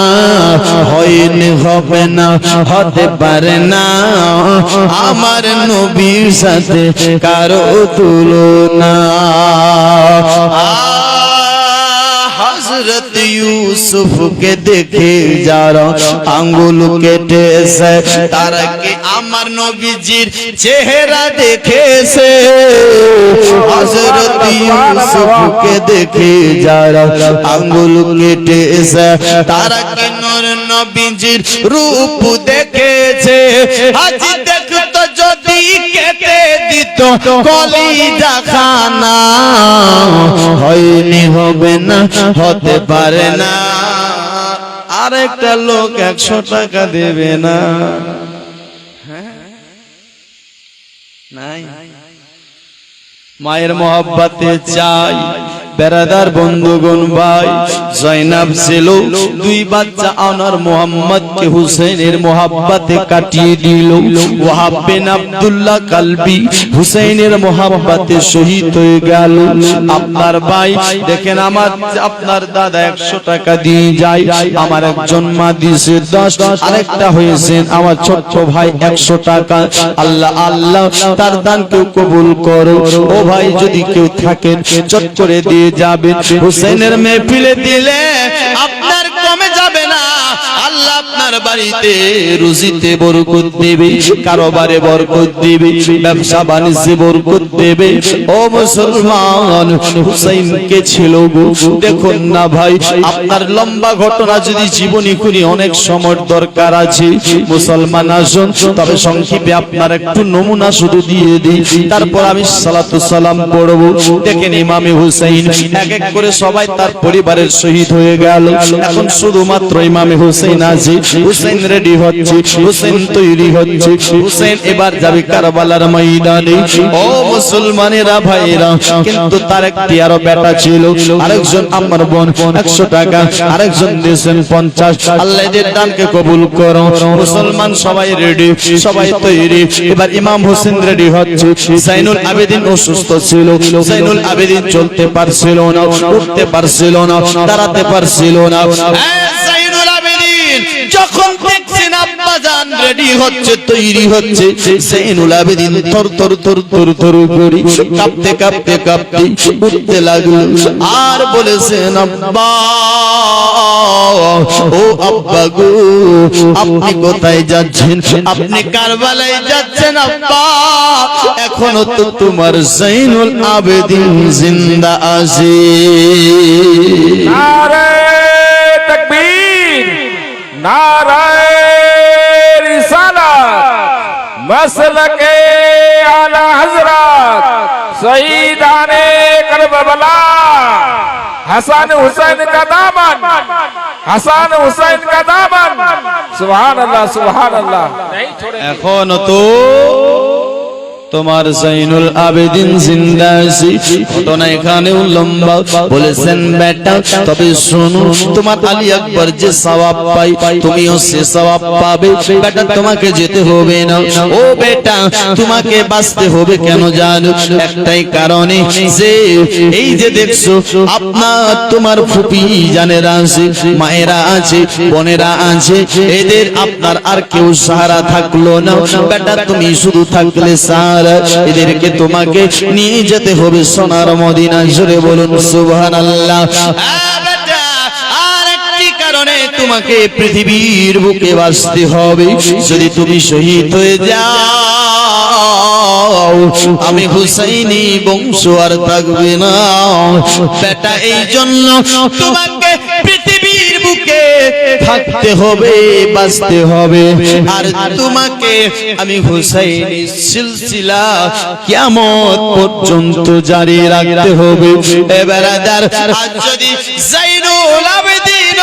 হয়নি হবে না হতে পারে না আমার নবীর সাথে কারো তুলনা हजरत यूसुफ के देखे যারা আঙ্গুল কেটেছে তারা কি আমার নবীজির চেহারা দেখেছে হযরত ইউসুফ কে দেখে যারা আঙ্গুল কেটেছে তারা কি নূর নবীজির রূপ দেখেছে আজ দেখতো যদি কেটে দিত কলিজা খানা হয়নি হবে না হতে পারে না আরেকটা লোক 100 টাকা দেবে না নাই মায়ের মহব্বতে চাই বেরাদার বন্ধুগণ ভাই, জয়নাব ছিল দুই বাচ্চা আনার মোহাম্মদকে হুসেনের মোহাব্বতে কাটিয়ে দিল। ওয়াহাব বিন আব্দুল্লাহ কালবি হুসেনের মোহাব্বতে শহীদ হয়ে গেল। আপনার ভাই দেখেন, আপনার দাদা 100 টাকা দিয়ে যায়, আমার একজন মা দিয়েছে 10, আরেকটা হয়েছেন আমার ছোট্ট ভাই 100 টাকা। আল্লাহ আল্লাহ তার দানকে কবুল করো। ও ভাই, যদি কেউ থাকেন চট করে দিয়ে যাবেন। হুসেনের মেহফিলে দিলে আপনার কমে যাবে না। আল্লাহ আপনার বাড়িতে রুজিতে বরকত দেবে, কারবারে বরকত দেবে, ব্যবসা বাণিজ্যে বরকত দেবে। ও মুসলমান, হুসাইন কে ছিল গো? দেখুন না ভাই, আপনার লম্বা ঘটনা যদি জীবনী করি অনেক সময় দরকার আছে। মুসলমান আসুন, তবে সংক্ষেপে আপনার একটু নমুনা শুধু দিয়ে দিই, তারপর আমি সালাতু সালাম পড়ব। দেখেন, ইমামে হুসাইন এক এক করে সবাই তার পরিবারের শহীদ হয়ে গেল। এখন শুধুমাত্র ইমামে হুসাইন আছে। হুসাইন রেডি হচ্ছে, হুসাইন তৈরি হচ্ছে। হুসাইন এবার যাবে কারবালার ময়দানে। ও মুসলমানেরা ভাইরা, কিন্তু তার একটি আরো বেটা ছিল। আরেকজন আমার বোন 100 টাকা, আরেকজন দিয়েছেন 50। আল্লাহ এদের দানকে কবুল করো। মুসলমান সবাই রেডি, সবাই তৈরি। এবার ইমাম হোসেন রেডি হচ্ছে। জাইনুল আবেদিন অসুস্থ ছিল। জাইনুল আবেদিন চলতে পারছিল না, উঠতে পারছিল না, দাঁড়াতে পারছিল না। জাইনুল আবেদিন যখন দেখছেন আব্বা জান রেডি হচ্ছে, তৈরি হচ্ছে, জাইনুল আবেদিন থর থর থর থর থর করে কাঁপতে কাঁপতে কাঁপতে উঠতে লাগলো। আর বলেছেন, আব্বা, ও আব্বা গো, আপনি কোথায় যাচ্ছেন? আপনি কারবালায় যাচ্ছেন আব্বা। এখনো তো তোমার জাইনুল আবেদিন জিন্দা আছে। নারে তাকবীর, নারে রিসালাত, মসলকে আলা হযরত শহীদানে কারবালা, হাসান হুসাইন का दामन, হাসান হুসাইন का दामन। সুবহান আল্লাহ, সুবহান আল্লাহ। এখনো তো তোমার জাইনুল আবেদিন জিন্দা আছে। ঘটনা এখানেও লম্বা। বলেছেন, বেটা তবে শোনো, তোমার আলী আকবর যে সওয়াব পাই, তুমিও সে সওয়াব পাবে। বেটা তোমাকে যেতে হবে না। ও বেটা, তোমাকে বাঁচতে হবে। কেন জানো? একটাই কারণে, যে এই যে দেখছো আপনার তোমার ফুপি জানেরা আছে, মায়েরা আছে, বোনেরা আছে, এদের আপনার আর কেউ সাহারা থাকলো না। বেটা তুমি শুধু থাকলে সাহারা, এদেরকে তোমাকে নিয়ে যেতে হবে সোনার মদিনা। জোরে বলুন সুবহানাল্লাহ। আর একটি কারণে তোমাকে পৃথিবীর বুকে বাঁচতে হবে। যদি তুমি শহীদ হয়ে যাও, আমি হুসাইনি বংশ আর থাকবে না। বেটা এই জন্য তোমাকে পৃথিবীর বুকে থাকতে হবে, বাঁচতে হবে। আর তোমাকে আমি হুসাইনি সিলসিলা কিয়ামত পর্যন্ত জারি রাখতে হবে। এবারাদার, আজ যদি জাইনুল আবেদিন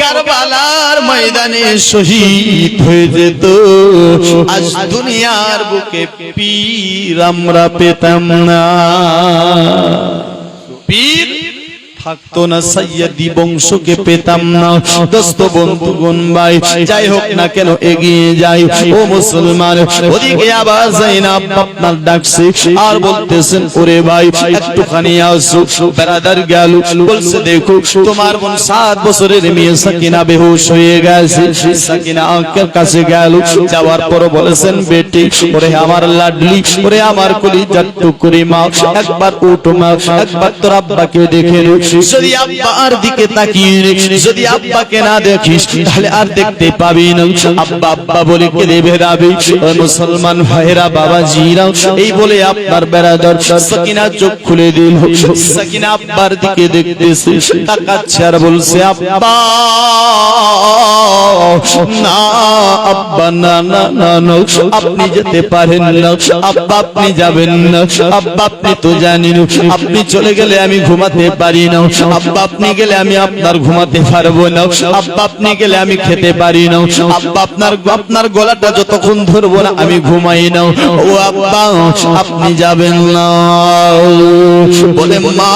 কারবালার ময়দানে শহীদ হয়ে যেত, আজ দুনিয়ার বুকে পীর আমরা পেতাম না। পীর থাকতো না, সৈয়দি বংশকে পেতাম না। দোস্ত বন্ধুগণ ভাই, যাই হোক না কেন এগিয়ে যাই। ও মুসলমান, ওদিকে আবার জাইনাব আপনার ডাকছে আর বলতেছেন, ওরে ভাই একটুখানি আসো। বেরাদার গেল, বলছে, দেখো তোমার বোন 7 বছরের মেয়ে সাকিনা বেহুশ হয়ে গেছে। সাকিনা আঙ্কেল কাছে গেল, যাওয়ার পর বলেছেন, বেটি, ওরে আমার লাডলি, ওরে আমার কলিজার টুকরি মা, একবার উঠো মা, একবার তোর আব্বাকে দেখে নে। যদি আব্বার দিকে তাকিয়ে যদি আব্বাকে না দেখিস, তাহলে আর দেখতে পাবি না। আব্বা আব্বা বলে কেঁদে বেরাবে। মুসলমান ভাইরা, বাবাজিরা, এই বলে আপনার বেরাদার সাকিনা চোখ খুলে দিল। সাকিনা আব্বার দিকে দেখতেছে, তাকাচ্ছে আর বলছে, আব্বা না আব্বা, না না না না, আপনি যেতে পারেন না আব্বা, আপনি যাবেন না আব্বা, আপনি তো জানেন আপনি চলে গেলে আমি ঘুমাতে পারি না আব্বা, আপনি গেলে আমি আপনার ঘুমাতে পারবো না আব্বা, আপনি গেলে আমি খেতে পারি না আব্বা, আপনার গলাটা যতক্ষণ ধরবো না আমি ঘুমাই না। ও আব্বা, আপনি যাবেন না। বলে মা,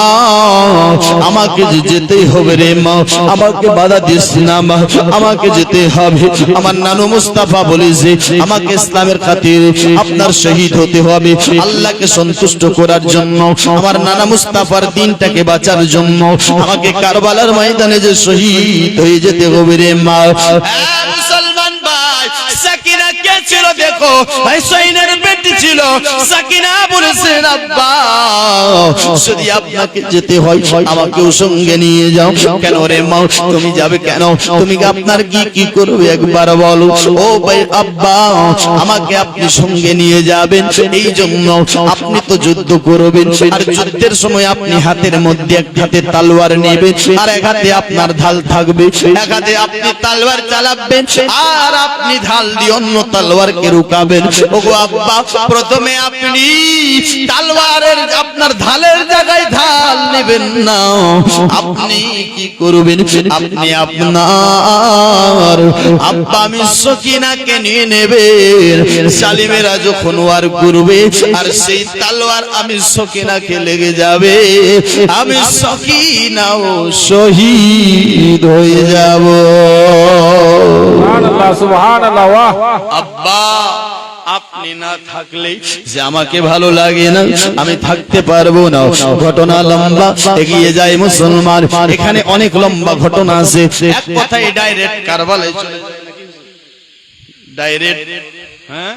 আমাকে যে যেতেই হবে রে মা, আমাকে বাধা দিস না মা, আমাকে যেতে হবে। আমার নানু মুস্তাফা বলেছে আমাকে ইসলামের খাতিরে আপনার শহীদ হতে হবে, আল্লাহকে সন্তুষ্ট করার জন্য, আমার নানা মুস্তাফার দিনটাকে বাঁচার জন্য আমাকে কারবালার ময়দানে যে শহীদ হয়ে যেতে হবে রে মা। মুসলমান ভাই, সাকিনা কে ছিল দেখো, হুসাইনের বেটি ছিল সাকিনা। বলেছেন আব্বা, যদি আপনাকে যেতে হয় আমাকেও সঙ্গে নিয়ে যাও। কেন রে মা, তুমি যাবে কেন? তুমি আপনার কি করবে একবার বলো। ও ভাই আব্বা, আমাকে আপনি সঙ্গে নিয়ে যাবেন, এই জন্য আপনি তো যুদ্ধ করবেন, আর যুদ্ধের সময় আপনি হাতের মধ্যে এক হাতে তলোয়ার নেবেন আর এক হাতে আপনার ঢাল থাকবে, এক হাতে আপনি তলোয়ার চালাবেন আর আপনি ঢাল দিয়ে অন্য তলোয়ারকে রুকাবেন। ওগো আব্বা, প্রথমে আপনি তলোয়ারের আপনার ঢালের জায়গায় ঢাল নেবেন না, আপনি কি করবেন? আপনি আপনার আব্বা আমি সকিনাকে নিয়ে নেবেন, সালিমেরা যখন ওয়ার করবে আর সেই তলোয়ার আমি সকিনাকে লেগে যাবে, আমি সকিনাও শহীদ হয়ে যাব। সুবহানাল্লাহ, সুবহানাল্লাহ। ওয়াহ। আব্বা, আপনি না থাকলে যে আমাকে ভালো লাগে না, আমি থাকতে পারবো না। ঘটনা লম্বা, এগিয়ে যায় মুসলমান, এখানে অনেক লম্বা ঘটনা আছে। এক কথায় ডাইরেক্ট কারবালায় চলে যায় নাকি? ডাইরেক্ট, হ্যাঁ,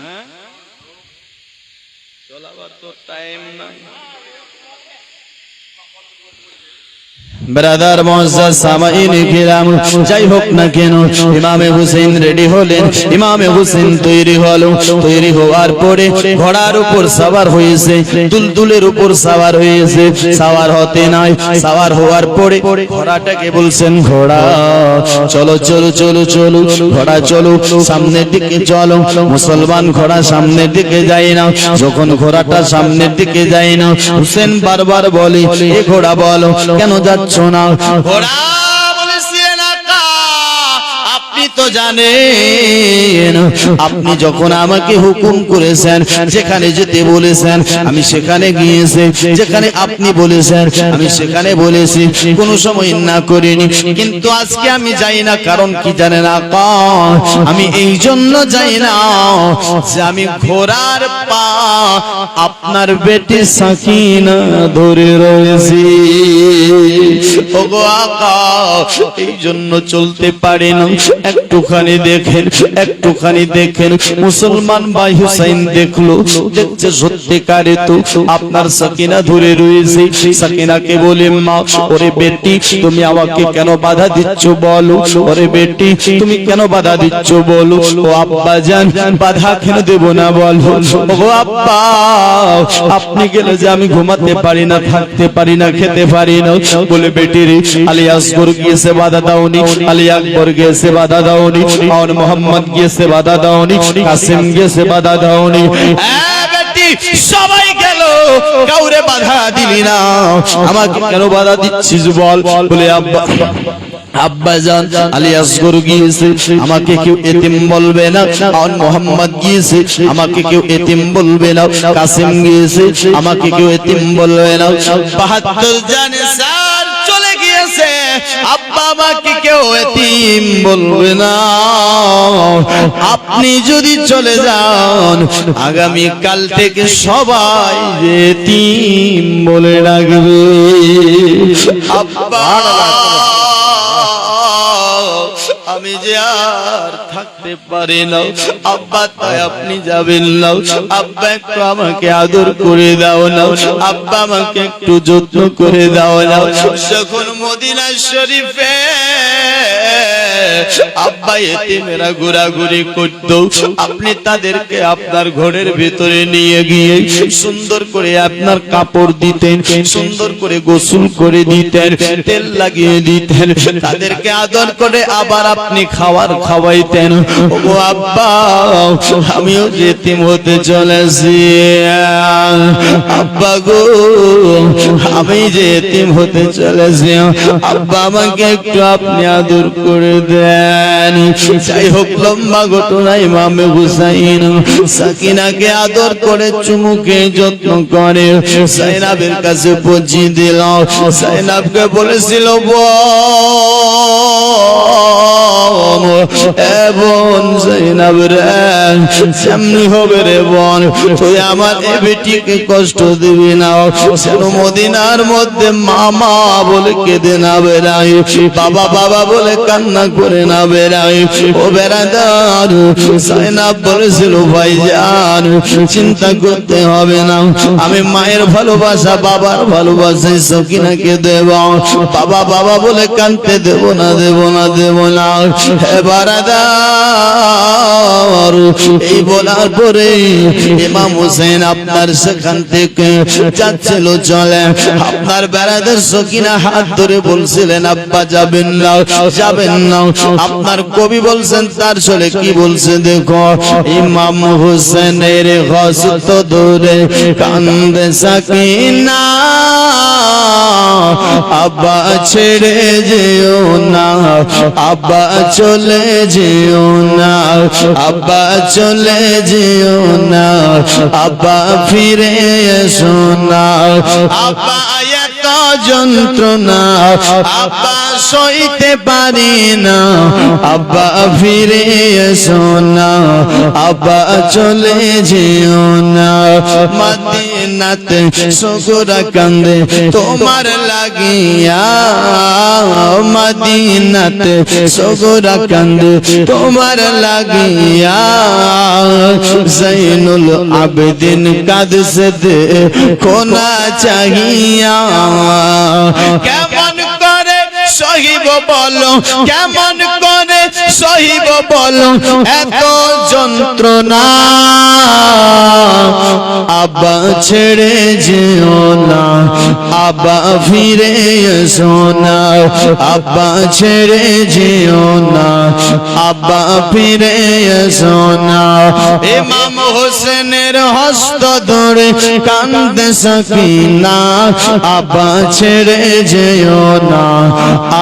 চলাবার তো টাইম নাই। ব্রাদার মুআজ্জাজ সামাইন কিরাম, যাই হোক না কেন ইমামে হুসেন রেডি হলেন, ইমামে হুসেন তৈরি হলো। তৈরি হওয়ার পরে ঘোড়ার উপর সওয়ার হয়েছে, দুলদুলের উপর সওয়ার হয়েছে। সওয়ার হতে নাই, সওয়ার হওয়ার পরে ঘোড়াটাকে বলছেন, ঘোড়া চলো চলো চলো চলো, ঘোড়া চলো সামনের দিকে চলো। মুসলমান ঘোড়া সামনের দিকে যায় না। যখন ঘোড়াটা সামনের দিকে যায় না, হুসেন বারবার বলে, এ ঘোড়া বলো কেন যাচ্ছ না? ঘোড়া বলেছিলেন, আকা আপনি তো জানেন আপনি যখন আমাকে হুকুম করেছেন, যেখানে যেতে বলেছেন আমি সেখানে গিয়েছি, যেখানে আপনি বলেছেন আমি সেখানে বলেছি, কোনো সময় না করিনি। কিন্তু আজকে আমি যাই না, কারণ কি জানেন আকা? আমি এই জন্য যাই না যে আমি ঘোড়ার পা আপনার বেটি সাকিনা ধরে রয়েছি। ওগো আকা, এই জন্য চলতে পারি না। একটুখানি দেখেন, একটুখানি দেখেন। মুসলমান ভাই হুসাইন দেখলো, দেখছে সত্যিকারে তো আপনার সাকিনা ধরে রয়েছে। সাকিনাকে বলে, মা ওরে বেটি তুমি আমাকে কেন বাধা দিচ্ছ বলো, ওরে বেটি তুমি কেন বাধা দিচ্ছ বলো। ও আব্বা জান, বাধা কেন দেব না বলো। ও আব্বা, আপনি গেলে যে আমি ঘুমাতে পারি না, থাকতে পারি না, খেতে পারি না। বলে বেটি রে, আলী আসগর গিয়েছে বাধা দাওনি, আলী আকবর গিয়েছে বাধা দাওনি, আর মোহাম্মদ গিয়েছে বাধা দাওনি, কাসিম গিয়েছে বাধা দাওনি। বেটি সবাই গেল, কাউরে বাধা দিলি না, আমাকে কেন বাধা দিচ্ছিস বল। বলে আব্বা, আব্বাজান আলী আসগর গিয়েছে, আমাকে কেউ এতিম বলবে না। আর মোহাম্মদ গিয়েছে, আমাকে কেউ এতিম বলবে না। কাসিম গিয়েছে, আমাকে কেউ এতিম বলবে না। ৭২ জন স্যার চলে গিয়েছে, আব্বা আমাকে কেউ এতিম বলবে না। আপনি যদি চলে যান, আগামী কাল থেকে সবাই এতিম বলে ডাকবে। আব্বা আমি যে আর থাকতে পারি না, আব্বা তাই আপনি যাবেন না। আব্বা একটু আমাকে আদর করে দাও না, আব্বা আমাকে একটু যত্ন করে দাও না। যখন মদিনা শরীফে আব্বা এতিমেরা ঘোরাঘুরি করত, আপনি তাদেরকে আপনার ঘরের ভিতরে নিয়ে গিয়ে সুন্দর করে আপনার কাপড় দিতেন, সুন্দর করে গোসল করে দিতেন, তেল লাগিয়ে দিতেন, তাদেরকে আদর করে আবার আপনি খাওয়াইতেন। ও আব্বা, আমিও এতিম হতে চলেছি আব্বা গো, আমি যে এতিম হতে চলেছি আব্বা, আমাকে একটু আপনি আদর করে দেন। যাই হোক, লম্বা ঘটনা, ইমামে হুসাইন সাকিনাকে আদর করে চুমুকে যত্ন করে জাইনাবের কাছে পৌঁছে দিল। জাইনাবকে বলেছিল, বোন জাইনাব রে, সামনে হবে রে বোন, তুই আমার এ বেটিকে কষ্ট দিবি না, যেন মদিনার মধ্যে মামা বলে কেঁদে না বেড়াই, বাবা বাবা বলে কান্না করে না বেড়াই। ও বেড়াদার, জাইনাব বলেছিল, ভাইজান চিন্তা করতে হবে না, আমি মায়ের ভালোবাসা বাবার ভালোবাসায় সকিনাকে দেব, বাবা বাবা বলে কানতে দেব না, দেব না, দেব না। হে বারাদার, এই বলার পরে ইমাম হোসেন আপনার সেখান থেকে যাচ্ছিল চলে, আপনার বেড়াদের সকিনা হাত ধরে বলছিলেন, আব্বা যাবেন না, যাবেন না। আপনার কবি বলছেন, তার চলে কি বলছে দেখো, ইমাম হোসেনের হস্ত ধরে কান্দে সকিনা, আব্বা ছেড়ে যেও না, আব্বা চলে যেও না, আব্বা চলে যেও না, আব্বা ফিরে এসো না, আব্বা এত যন্ত্রণা আব্বা সইতে পারি না, আব্বা ফিরে এসো না, আব্বা চলে যেও না। মদিনাতে সগরা কান্দে তোমার লাগিয়া, মদিনাতে সগরা কান্দে তোমার লাগিয়া, জৈনুল আবেদিন কাঁদছে কোনা চাহিয়া, কেমন করে সহিব বলো, কেমন করে সহিব বলো এত যন্ত্রণা, আব্বা ছেড়ে যেও না, আব্বা ফিরে এসো না, আব্বা ছেড়ে যেও না, আব্বা ফিরে এসো না। ইমাম হোসেনের হস্ত ধরে কান্দে সকিনা, আব্বা ছেড়ে যেও না,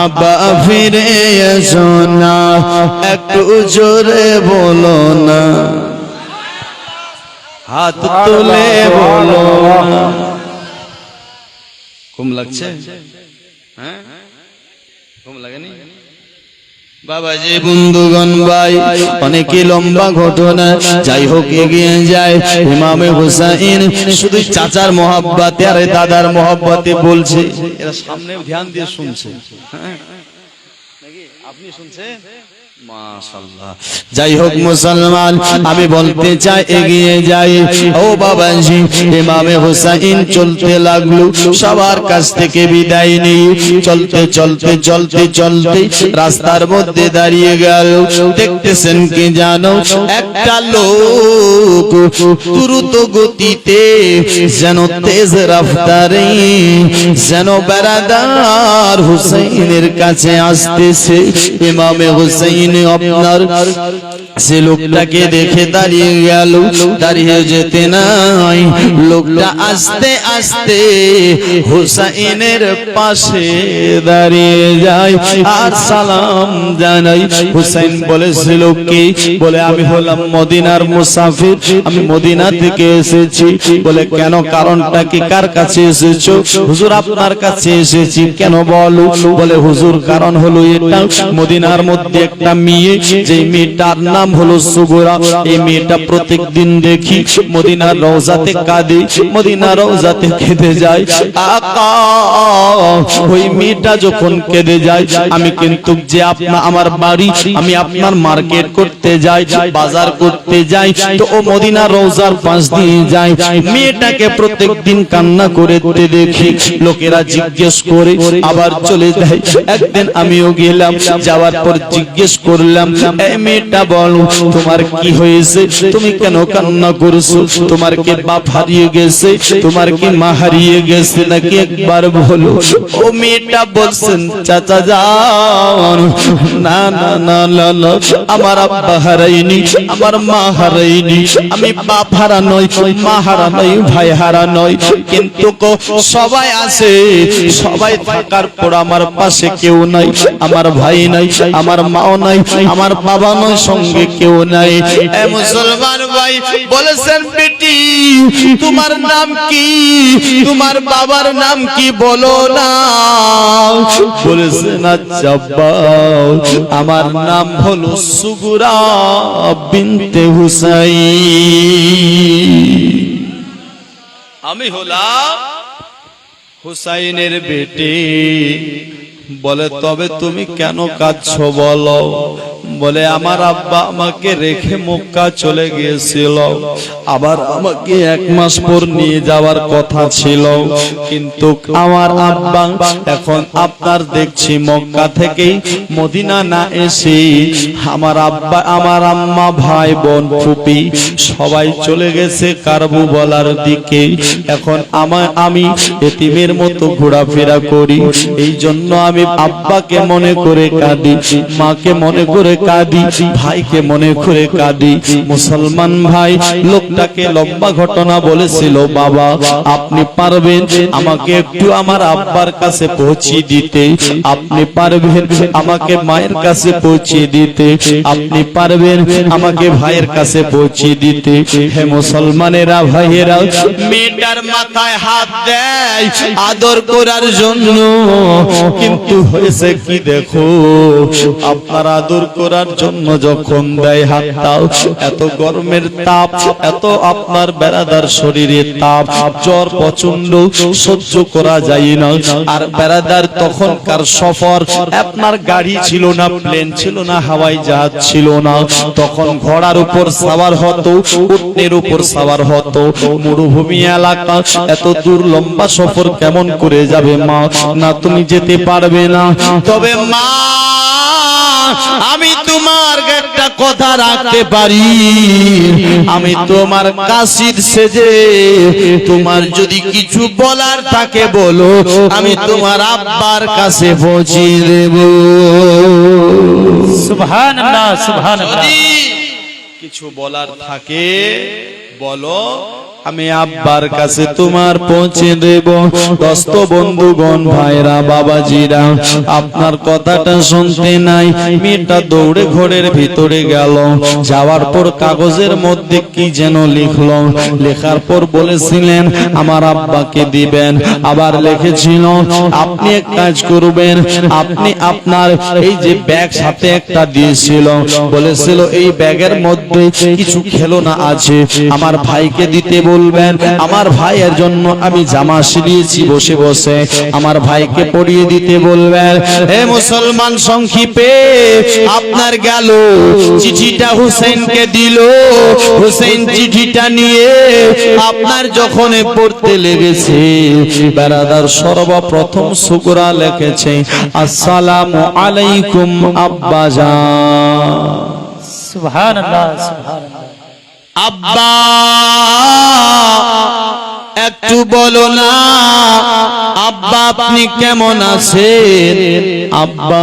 আব্বা ফিরে এসো না। একটু জোরে বলো না, হাত তুলে বলো না। কম লাগছে? হ্যাঁ, কম লাগেনি? বাবাজি বন্ধুগণ ভাই, অনেকে লম্বা ঘটনা, যাই হোক এগিয়ে যায়। ইমামে হুসাইন শুধু চাচার মহব্বতে আর দাদার মহব্বতে বলছে, এরা সামনে ধ্যান দিয়ে শুনছে। হ্যাঁ, নাকি আপনি শুনছেন? মাশাআল্লাহ। যাই হোক মুসলমান, আমি বলতে চাই এগিয়ে যাই। ও বাবাজি, ইমামে হুসাইন চলতে লাগলো, সবার কাছ থেকে বিদায় নিয়ে চলতে চলতে চলতে চলতে রাস্তার মধ্যে দাঁড়িয়ে গেল। দেখতেছেন কি জানো, একটা লোক দ্রুত গতিতে যেন তেজ রফতারে যেন বেরাদার হুসাইনের কাছে আসতেছে। ইমামে হুসাইন আপনার সে লোকটাকে দেখে দাঁড়িয়ে গেল, দাঁড়িয়ে যেতে নাই, লোকটা আস্তে আস্তে হুসাইনের পাশে দাঁড়িয়ে যায় আর সালাম জানাই। হুসাইন বলেছিল কি, বলে আমি হলাম মদিনার মুসাফির, আমি মদিনা থেকে এসেছি। বলে কেন, কারণটা কি, কার কাছে এসেছো? হুজুর আপনার কাছে এসেছি। কেন বলো? বলে হুজুর কারণ হলো এটা, মদিনার মধ্যে একটা মেয়ে, যে মেয়েটার নাম নাম হলো সুগরা। এই মেয়েটা প্রত্যেকদিন দেখি মদিনার রওজাতে কাঁদে, মদিনার রওজাতে কেঁদে যায়। আকা ওই মেয়েটা যখন কেঁদে যায়, আমি কিন্তু যে আমার বাড়ি, আমি আপনার মার্কেট করতে যাই, বাজার করতে যাই, তো ও মদিনার রওজার পাশ দিয়ে যায়। মেয়েটাকে প্রত্যেকদিন কান্না করে দেখি, লোকেরা জিজ্ঞেস করে আবার চলে যায়। একদিন আমিও গেলাম, যাওয়ার পর জিজ্ঞেস করলাম, এই মেয়েটা বলো তোমার কি হয়েছে, তুমি কেন কান্না করছো, তোমার কি বাপ হারিয়ে গেছে, তোমার কি মা হারিয়ে গেছে নাকি, একবার বলো। ও মেয়েটা বলছেন, চাচা যান, না না না না না, আমার আব্বা হারাইনি, আমার মা হারাইনি, আমি বাপ হারা নই, মা হারা নই, ভাই হারা নই, কিন্তু সবাই আছে, সবাই থাকার পর আমার পাশে কেউ নাই, আমার ভাই নাই, আমার মাও নাই, আমার বাবা নয়, সঙ্গে কেউ নাই। এ মুসলমান ভাই বলেছেন, বেটি তোমার নাম কি, তোমার বাবার নাম কি বলো না। বলেছেন, আচ্ছা আব্বা আমার নাম হলো সুগরা বিনতে হুসাইন, আমি হলাম হুসাইনের বেটি। বলে তবে তুমি কেন কাঁদছো বলো। বলে আমার আব্বা আমাকে রেখে মক্কা চলে গিয়েছিল, আবার আমাকে 1 মাস পর নিয়ে যাওয়ার কথা ছিল, কিন্তু আমার আব্বা এখন আপনার দেখছি মক্কা থেকেই মদিনা না এসে আমার আব্বা, আমার আম্মা, ভাই বোন, ফুপি সবাই চলে গেছে কারবু বলার দিকে। এখন আমি এতিমের মতো ঘোরাফেরা করি, এই জন্য আমি আব্বাকে মনে করে কাঁদি, মাকে মনে করে কাঁদি, ভাইকে মনে করে কাঁদি। মুসলমান ভাই লোকটাকে লম্বা ঘটনা বলেছিল, বাবা আপনি পারবেন আমাকে একটু আমার আব্বার কাছে পৌঁছে দিতে, আপনি পারবেন আমাকে মায়ের কাছে পৌঁছে দিতে, আপনি পারবেন আমাকে ভাইয়ের কাছে পৌঁছে দিতে। হে মুসলমানেরা, ভাইয়েরা, মেয়েটার মাথায় হাত দেয় আদর করার জন্য, কিন্তু হয়েছে কি দেখো, আপনার আদর করার জন্য যখন দেয় হাতটাও, এত গরমের তাপ, এত আপনার বেড়াদার শরীরে তাপ, জ্বর প্রচন্ড সহ্য করা যায় না। আর বেড়াদার তখনকার সফর, আপনার গাড়ি ছিল না, প্লেন ছিল না, হাওয়াই জাহাজ ছিল না, তখন ঘোড়ার উপর সাওয়ার হতো, উটনের উপর সাওয়ার হতো। মরুভূমি এলাকা, এত দূর লম্বা সফর কেমন করে যাবে মা, না তুমি যেতে পারবে না। তবে মা আমি তোমার একটা কথা রাখতে পারি, আমি তোমার কাশির সেজে তোমার যদি কিছু বলার থাকে বলো, আমি তোমার আব্বার কাছে পৌঁছে দেব। সুবহানাল্লাহ, সুবহানাল্লাহ। যদি কিছু বলার থাকে বলো, আমি আব্বার কাছে তোমার পৌঁছে দেব। দোস্ত বন্ধুগণ, ভাইরা, বাবাজিরা, আপনার কথাটা শুনতে নাই। মেয়েটা দৌড়ে ঘরের ভিতরে গেল, যাওয়ার পর কাগজের মধ্যে কি যেন লিখলো, লেখার পর বলেছিলেন আমার আব্বাকে দিবেন। আবার লিখেছিল আপনি এক কাজ করবেন, আপনি আপনার এই যে ব্যাগ সাথে একটা দিয়েছিল, বলেছিল এই ব্যাগের মধ্যে কিছু খেলনা আছে, আমার ভাইকে দিতে বলবেন। আমার ভাইয়ের জন্য আমি জামা সিলিয়েছি বসে বসে, আমার ভাইকে পরিয়ে দিতে বলবেন। হে মুসলমান, সংক্ষেপে আপনার গেল, চিঠিটা হুসেনকে দিল। হুসেন চিঠিটা নিয়ে আপনার যখন পড়তে লেগেছে, বেরাদার সর্বপ্রথম সুগরা লিখেছে, আসসালামু আলাইকুম আব্বাজান। সুবহানাল্লাহ, সুবহানাল্লাহ। আব্বা একটু বলো না, আব্বা আপনি কেমন আছেন? আব্বা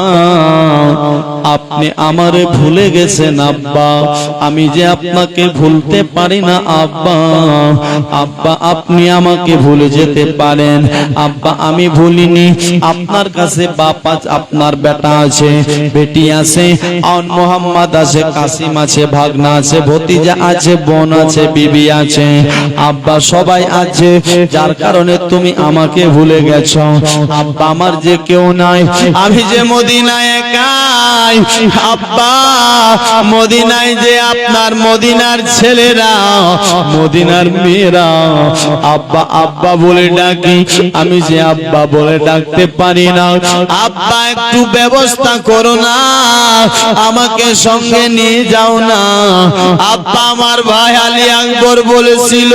আপনি আমারে ভুলে গেছেন আব্বা, আমি যে আপনাকে ভুলতে পারি না আব্বা। আব্বা আপনি আমাকে ভুলে যেতে পারেন আব্বা, আমি ভুলিনি। আপনার কাছে বাপ আছে, আপনার বেটা আছে, বেটি আছে, আর মোহাম্মদ আছে, কাসিম আছে, ভাগনা আছে, ভতিজা আছে, বোন আছে, বিবি আছে, আব্বা সবাই আছে। যার কারণে তুমি আমাকে ভুলে গেছো। আব্বা আমার যে কেউ নাই, আমি যে মদিনায় একাই। আব্বা মদিনায় যে আপনার মদিনার ছেলেরা, মদিনার মেয়েরা আব্বা আব্বা বলে ডাকি, আমি যে আব্বা বলে ডাকতে পারি না। আব্বা একটু ব্যবস্থা করো না, আমাকে সঙ্গে নিয়ে যাও না। আব্বা আমার ভাই আলী আকবর বলেছিল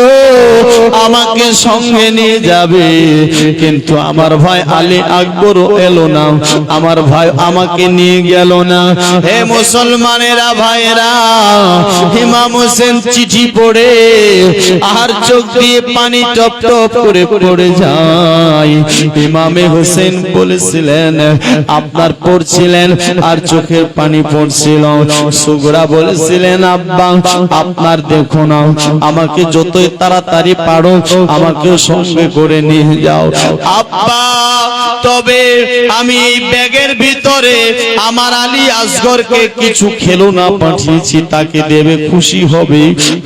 আমাকে সঙ্গে নিয়ে যাবে, কিন্তু আমার ভাই আলী আকবরও এলো না, আমার ভাই আমাকে নিয়ে গেল না। হে মুসলমানেরা ভাইরা, ইমাম হোসেন চিঠি পড়ে আর চোখ দিয়ে পানি টপ টপ করে পড়ে যায়। ইমামে হোসেন বলেছিলেন, আপনার পড়ছিলেন আর চোখের পানি পড়ছিল। সুগরা বলেছিলেন, আব্বা আপনার দেখো না, আমাকে যতই তাড়াতাড়ি পারো আমাকে সঙ্গে করে নিয়ে যাও। আব্বা তবে আমি এই ব্যাগের ভিতরে আমার আলী আসগরকে কিছু খেলনা পাঠিয়েছি, তাকে দেবে, খুশি হবে।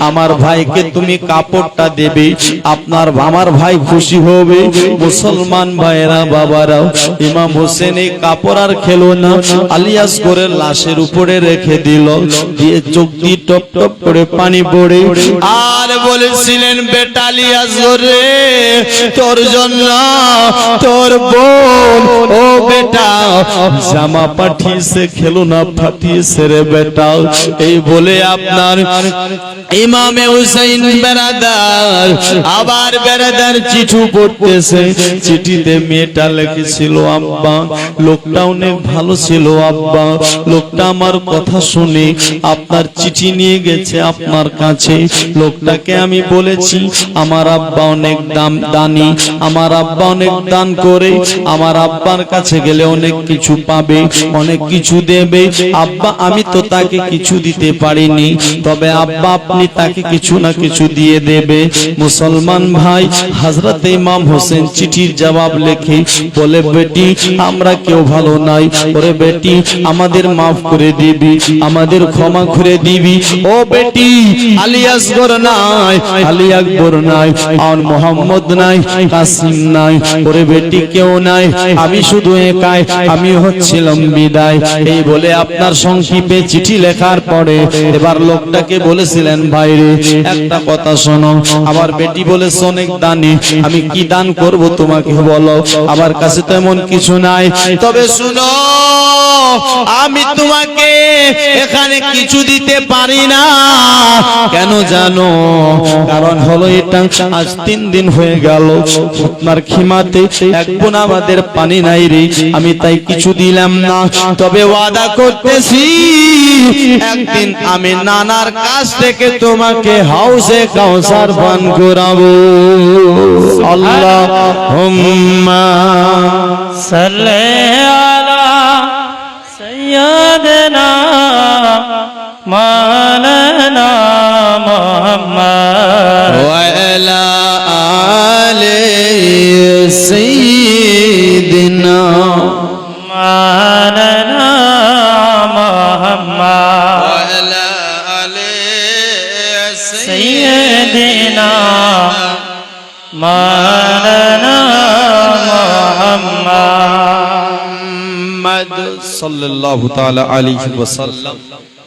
আমার ভাইকে তুমি কাপড়টা দেবে, আপনার আমার ভাই খুশি হবে। মুসলমান ভাইরা বাবারাও, ইমাম হোসেন এই কাপড় আর খেলনা আলী আসগরের লাশের উপরে রেখে দিল, দিয়ে চোখ দিয়ে টপ টপ করে পানি পড়ে আর বলেছিলেন, বেটা আলী আসগর রে, তোর জন্য তোর বোন ও বেটা জামা পাঠিয়েছে, খেলনা পাঠিয়েছে রে বেটা। এই বলে আপনার ইমামে হুসাইন বেরাদার আবার বেরাদার চিঠি পড়তেছে। চিঠিতে মেয়েটা লিখেছিল, আব্বা লোকটা অনেক ভালো ছিল, আব্বা লোকটা আমার কথা শুনে আপনার চিঠি নিয়ে গেছে আপনার কাছে। লোকটাকে আমি বলেছি আমার আব্বা অনেক দানি, আমার আব্বা অনেক দান করে, আমার আব্বার কাছে গেলে অনেক কিছু পাবে, অনেক কিছু দেবে। আব্বা আমি তো তাকে কিছু দিতে পারিনি, তবে আব্বা আপনি তাকে কিছু না কিছু দিয়ে দেবে। মুসলমান ভাই, হযরত ইমাম হোসেন চিঠির জবাব লিখে বলে, বেটি আমরা কেউ ভালো নাই, ওরে বেটি আমাদের মাফ করে দিবি, আমাদের ক্ষমা করে দিবি। ও বেটি আলী আসগর নাই, আলী আকবর নাই, আর মোহাম্মদ নাই, কাসিম নাই, ওরে বেটি কেউ নাই, আমি শুধু একাই, আমি হচ্ছিলাম বিদায়। এই বলে আপনার সংক্ষেপে চিঠি লেখার পরে এবার লোকটাকে বলেছিলেন, ভাইরে একটা কথা শোনো, আমার বেটি বলেছে অনেক দানি, আমি কি দান করব তোমাকে বলো, আমার কাছে তো এমন কিছু নাই, তবে শুনো আমি তোমাকে এখানে কিছু দিতে পারি না। কেন জানো? কারণ হলো এটা আজ 3 দিন হয়ে গেল আপনার খিমাতে এক বোন আমাদের পানি নাই রে, আমি তাই কিছু দিলাম না, তবে ওয়াদা করতেছি একদিন আমি নানার কাছ থেকে তোমাকে হাউসে কাউসার পান করাবো। আল্লাহুম্মা সাল্লি আলা সাইয়্যিদিনা মাওলানা মুহাম্মদ ওয়া আলা আলি সাইয়্যিদিনা মাওলানা মুহাম্মদ ওয়া আলা আলি সাইয়্যিদিনা মাওলানা মুহাম্মদ সাল্লাল্লাহু তাআলা আলাইহি ওয়াসাল্লাম।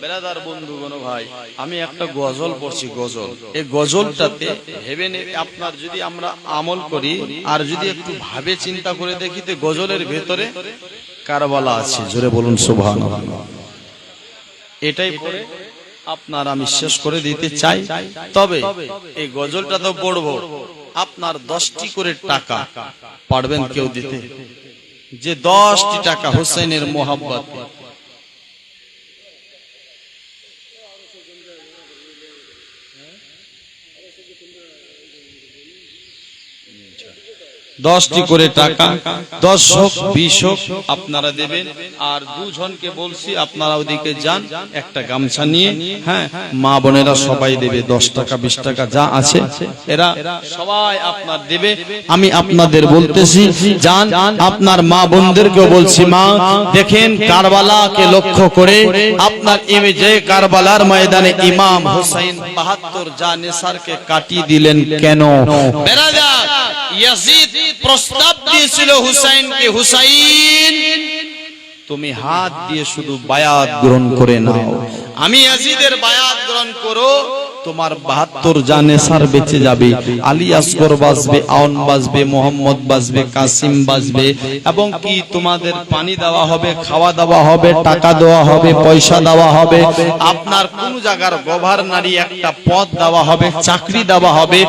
বেরাদার বন্ধুগণ ভাই, আমি একটা গজল পড়ছি, গজল। এই গজলটাতে ভেবে আপনার যদি আমরা আমল করি আর যদি একটু ভাবে চিন্তা করে দেখি, তো গজলের ভেতরে কারবালা আছে। জোরে বলুন সুবহানাল্লাহ। এটাই পড়ে আপনার আমি শেষ করে দিতে চাই। তবে এই গজলটা তো পড়বো, আপনার 10টি করে টাকা পারবেন কেউ দিতে? যে 10টি টাকা হোসেনের মোহাব্বত, দশটি করে টাকা, 10 হোক 20 হোক আপনারা দেবেন। আর 2 জনকে বলছি আপনারা ওদিকে যান, একটা গামছা নিয়ে, হ্যাঁ মা বোনেরা সবাই দেবে 10 টাকা 20 টাকা যা আছে এরা সবাই আপনার দেবে। আমি আপনাদের বলতেছি, যান আপনার মা বোনদেরকে বলছি, মা দেখেন কারবালাকে লক্ষ্য করে আপনার ইমেজে কারবালার ময়দানে ইমাম হুসাইন 72 জানেসারকে কাটিয়ে দিলেন কেন? বেরাদার, ইয়াজিদ প্রস্তাব দিয়েছিল হুসাইনকে, হুসাইন তুমি হাত দিয়ে শুধু বায়াত গ্রহণ করে নাও, আমি ইয়াজিদের বায়াত গ্রহণ করো, তোমার 72 জানেসার বেঁচে যাবে, আলী আসগর বাঁচবে, আওন বাঁচবে, মোহাম্মদ বাঁচবে, কাসিম বাঁচবে, এবং কি তোমাদের পানি দেওয়া হবে, খাওয়া দেওয়া হবে, টাকা দেওয়া হবে, পয়সা দেওয়া হবে, আপনার কোন জায়গার গভর্নরি একটা পদ দেওয়া হবে, চাকরি দেওয়া হবে,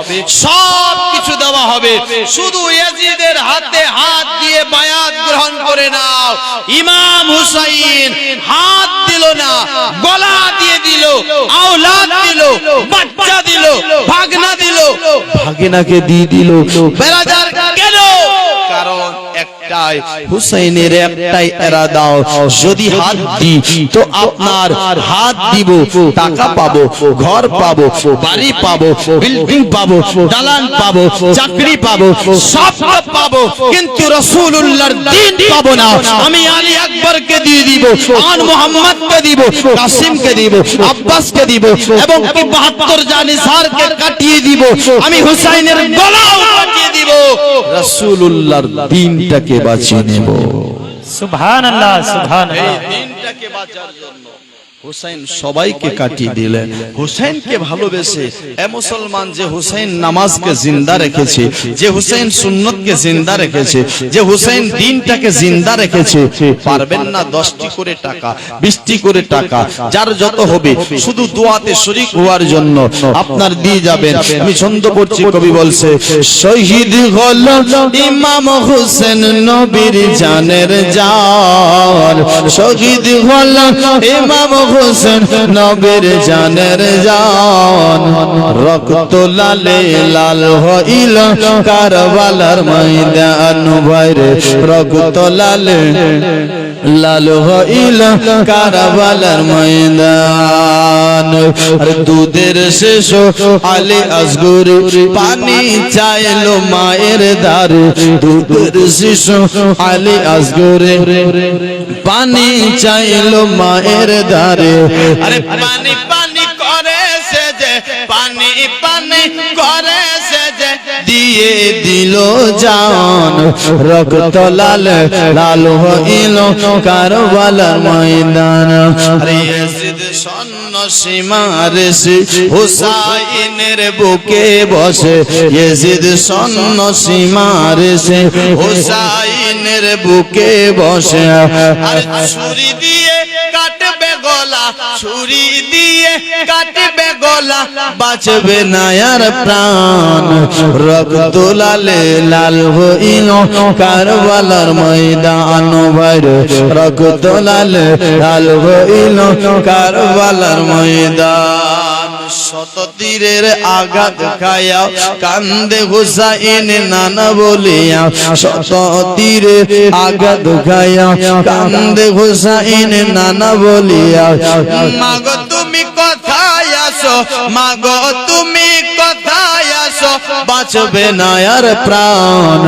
সব কিছু দেওয়া হবে, শুধু ইয়াজিদের হাতে হাত দিয়ে বায়াত গ্রহণ করে নাও। ইমাম হুসাইন হাত দিল না, গলা দিয়ে দিল, আওলাদ দিল, বাচ্চা দিল, ভাগনা দিল, ভাগনাকে দিয়ে দিল। বেরাদার কেন? কারণ একটাই, হুসাইনের একটাই ইরাদা, যদি হাত দিই তো আপনার হাত দিব, টাকা পাবো, ঘর পাবো, বাড়ি পাবো, বিল্ডিং পাবো, দালান পাবো, চাকরি পাবো, সব পাবো, কিন্তু রাসূলুল্লাহর দ্বীন পাবো না। আমি আলী আকবরকে দিয়ে দিব, আন মুহাম্মদকে দিব, কাসিমকে দিব, আব্বাসকে দিব, এবং কি 72 জানিসারকে কাটিয়ে দিব, আমি হুসাইনের গলাও কাটিয়ে দিব, রাসূলুল্লাহর দ্বীনটাকে বাঁচিয়ে নেব। সুবহানাল্লাহ, সুবহানাল্লাহ। এই দ্বীনটাকে বাঁচার জন্য হুসাইন সবাইকে কাটিয়ে দিলেন। হুসাইনকে ভালোবেসে এ মুসলমান, যে হুসাইন নামাজকে জিন্দা রেখেছে, যে হুসাইন সুন্নতকে জিন্দা রেখেছে, যে হুসাইন দ্বীনটাকে জিন্দা রেখেছে, পারবেন না 10টি করে টাকা, 20টি করে টাকা, যার যত হবে, শুধু দোয়াতে শরীক হওয়ার জন্য আপনার দিয়ে যাবেন। আমি ছন্দ পড়ছি, কবি বলছে, শহীদ হলো ইমাম হুসেন নবীর জানের জান, শহীদ হলো ইমাম হুসেন নবীর জানের জান, রক্ত লালে লাল হইল কারবালার ময়দান, ভাইরে রক্ত লালে লাল হইল কারবালার ময়দান। আর দুধের শেষ আলী আসগর পানি চাইলো মায়ের দ্বারে, দুধের শেষ আলী আসগর পানি চাইলো মায়ের দ্বারে। আরে পানি পানি করে সে যে, পানি পানি করে সে যে, দিয়ে দিল জান, রক্ত লাল লাল হইল কারবালার ময়দান। আরে ইয়াজিদ সন্ন্যাসী মারেছে হুসাইনের বুকে বসে, ইয়াজিদ সন্ন্যাসী মারেছে হুসাইনের বুকে বসে। আর ছুরি দিয়ে কাটবে গলা, ছুরি দিয়ে কাটবে গলা, বাঁচবে না আর প্রাণ, রক্ত লালে লাল হইল কারবালার ময়দান, ভাইরে রক্ত লালে লাল হইল কারবালার ময়দান। শত তীরের আঘাত খায়া কান্দে হুসাইন নানা বলিয়া, শত তীরের আঘাত খায়া কান্দে হুসাইন নানা বলিয়া। মাগো তুমি কোথায় আসো, মাগো তুমি কোথায় আসো, বাঁচবে না আর প্রাণ,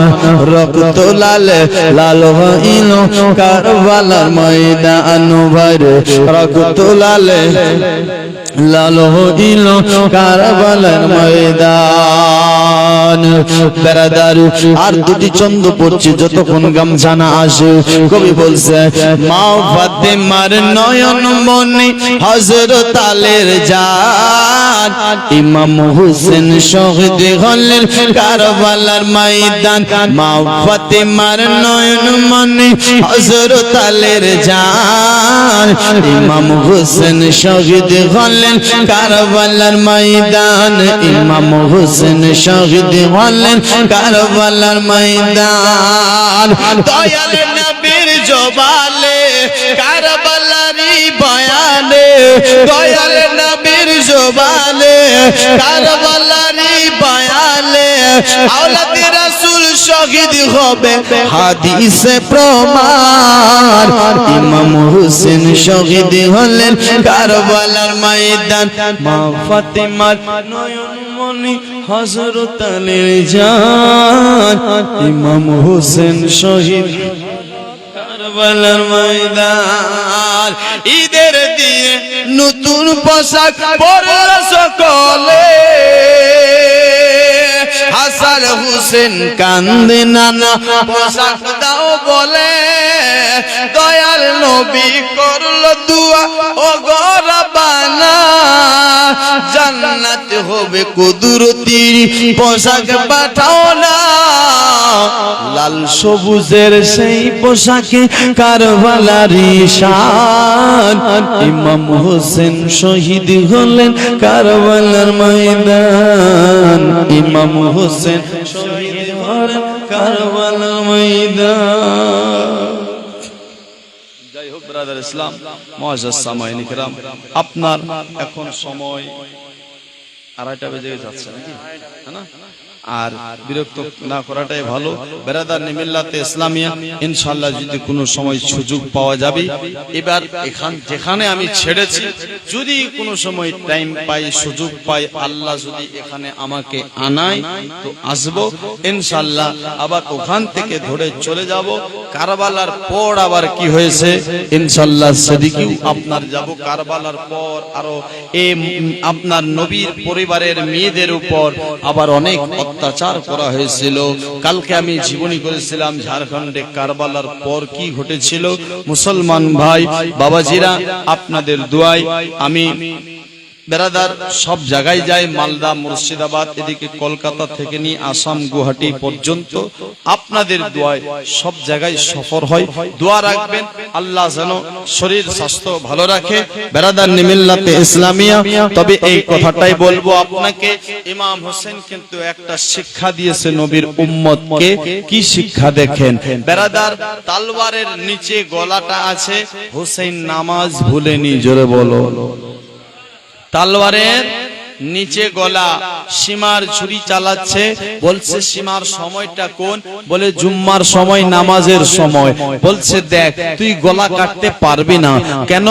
রক্ত লালে লাল হইল কারবালার ময়দান, ভাইরে রক্ত লালে লাল হইল কারবালার ময়দান। বেরাদার, আর দুটি ছন্দ পড়ছি যতক্ষণ গামছা না আসে। কবি বলছে, মা ফাতেমার নয়ন মনি হযরত আলীর জান, ইমাম হুসেন শহীদ হলেন কারবালার ময়দান, মা ফাতেমার নয়ন মনি হযরত আলীর জান, ইমাম হুসেন শহীদ হলেন কারবালার ময়দান, ইমাম হুসেন শহীদ হলেন কারবালার ময়দান। দয়াল নবীর জবালে কারবালারি বয়ানে, দয়াল নবীর জবালে কারবালারি বয়ানে, আওলাদ রাসূল শহীদ হবে হাদিসে প্রমাণ ইমাম হোসেন শহীদ হলেন কারবালার ময়দান মা ফাতেমার নয়নমণি হযরত আলীর জান ইমাম হোসেন শহীদ কারবালার ময়দান ঈদের দিয়ে নতুন পোশাক পরল সকলে হাসান হুসেন কান্দে নানা পোশাক দাও বলে দয়াল নবী করলো দুয়া ও গো রব্বানা জান্নাত হবে কুদরতির পোশাক পাঠাও না লাল সবুজের সেই পোশাকে কারবালার শান ইমাম হোসেন শহীদ হলেন কারবালার ময়দান ইমাম হোসেন শহীদ হলেন কারবালার ময়দান। যাই হোক ব্রাদার ইসলাম মুআজ্জাজ সামাইন কিরাম, আপনার এখন সময় 2:30 বেজে যাচ্ছে নাকি, না? আর বিরক্ত না করাটাই ভালো। বেরাদার মিল্লাতে ইসলামিয়া ইনশাআল্লাহ যদি কোনো সময় সুযোগ পাওয়া যাবে, এবার যেখানে আমি ছেড়েছি যদি কোনো সময় টাইম পাই সুযোগ পাই আল্লাহ যদি এখানে আমাকে আনায় তো আসবো ইনশাআল্লাহ। আবার ওখান থেকে ধরে চলে যাব কারবালার পর আবার কি হয়েছে ইনশাআল্লাহ সেদিকেও আপনার যাব। কারবালার পর আরো আপনার নবীর পরিবারের মেয়েদের উপর আবার অনেক অত্যাচার করা হয়েছিল। কালকে আমি জীবনী করেছিলাম ঝাড়খণ্ডে কারবালার পর কি ঘটেছিল। মুসলমান ভাই বাবাজিরা আপনাদের দোয়ায় আমি বেরাদার সব জায়গায় যাই, মালদা মুর্শিদাবাদ এদিকে কলকাতা থেকে নিয়ে আসাম গুয়াহাটি পর্যন্ত আপনাদের দোয়ায় সব জায়গায় সফর হয়। দোয়া রাখবেন আল্লাহ যেন শরীর স্বাস্থ্য ভালো রাখে। বেরাদার মিল্লাতে ইসলামিয়া তবে এই কথাটাই বলবো আপনাকে, ইমাম হোসেন কিন্তু একটা শিক্ষা দিয়েছে নবীর উম্মতকে। কি শিক্ষা দেখেন বেরাদার, তালওয়ারের নিচে গলাটা আছে, হোসেন নামাজ ভুলেনি, জোরে বলো। তালওয়ারের নিচে গলা, সীমার ছুরি চালাচ্ছে, বলছে সীমার সময়টা কোন, বলে জুম্মার সময় নামাজের সময়। বলছে দেখ তুই গলা কাটতে পারবি না কেন,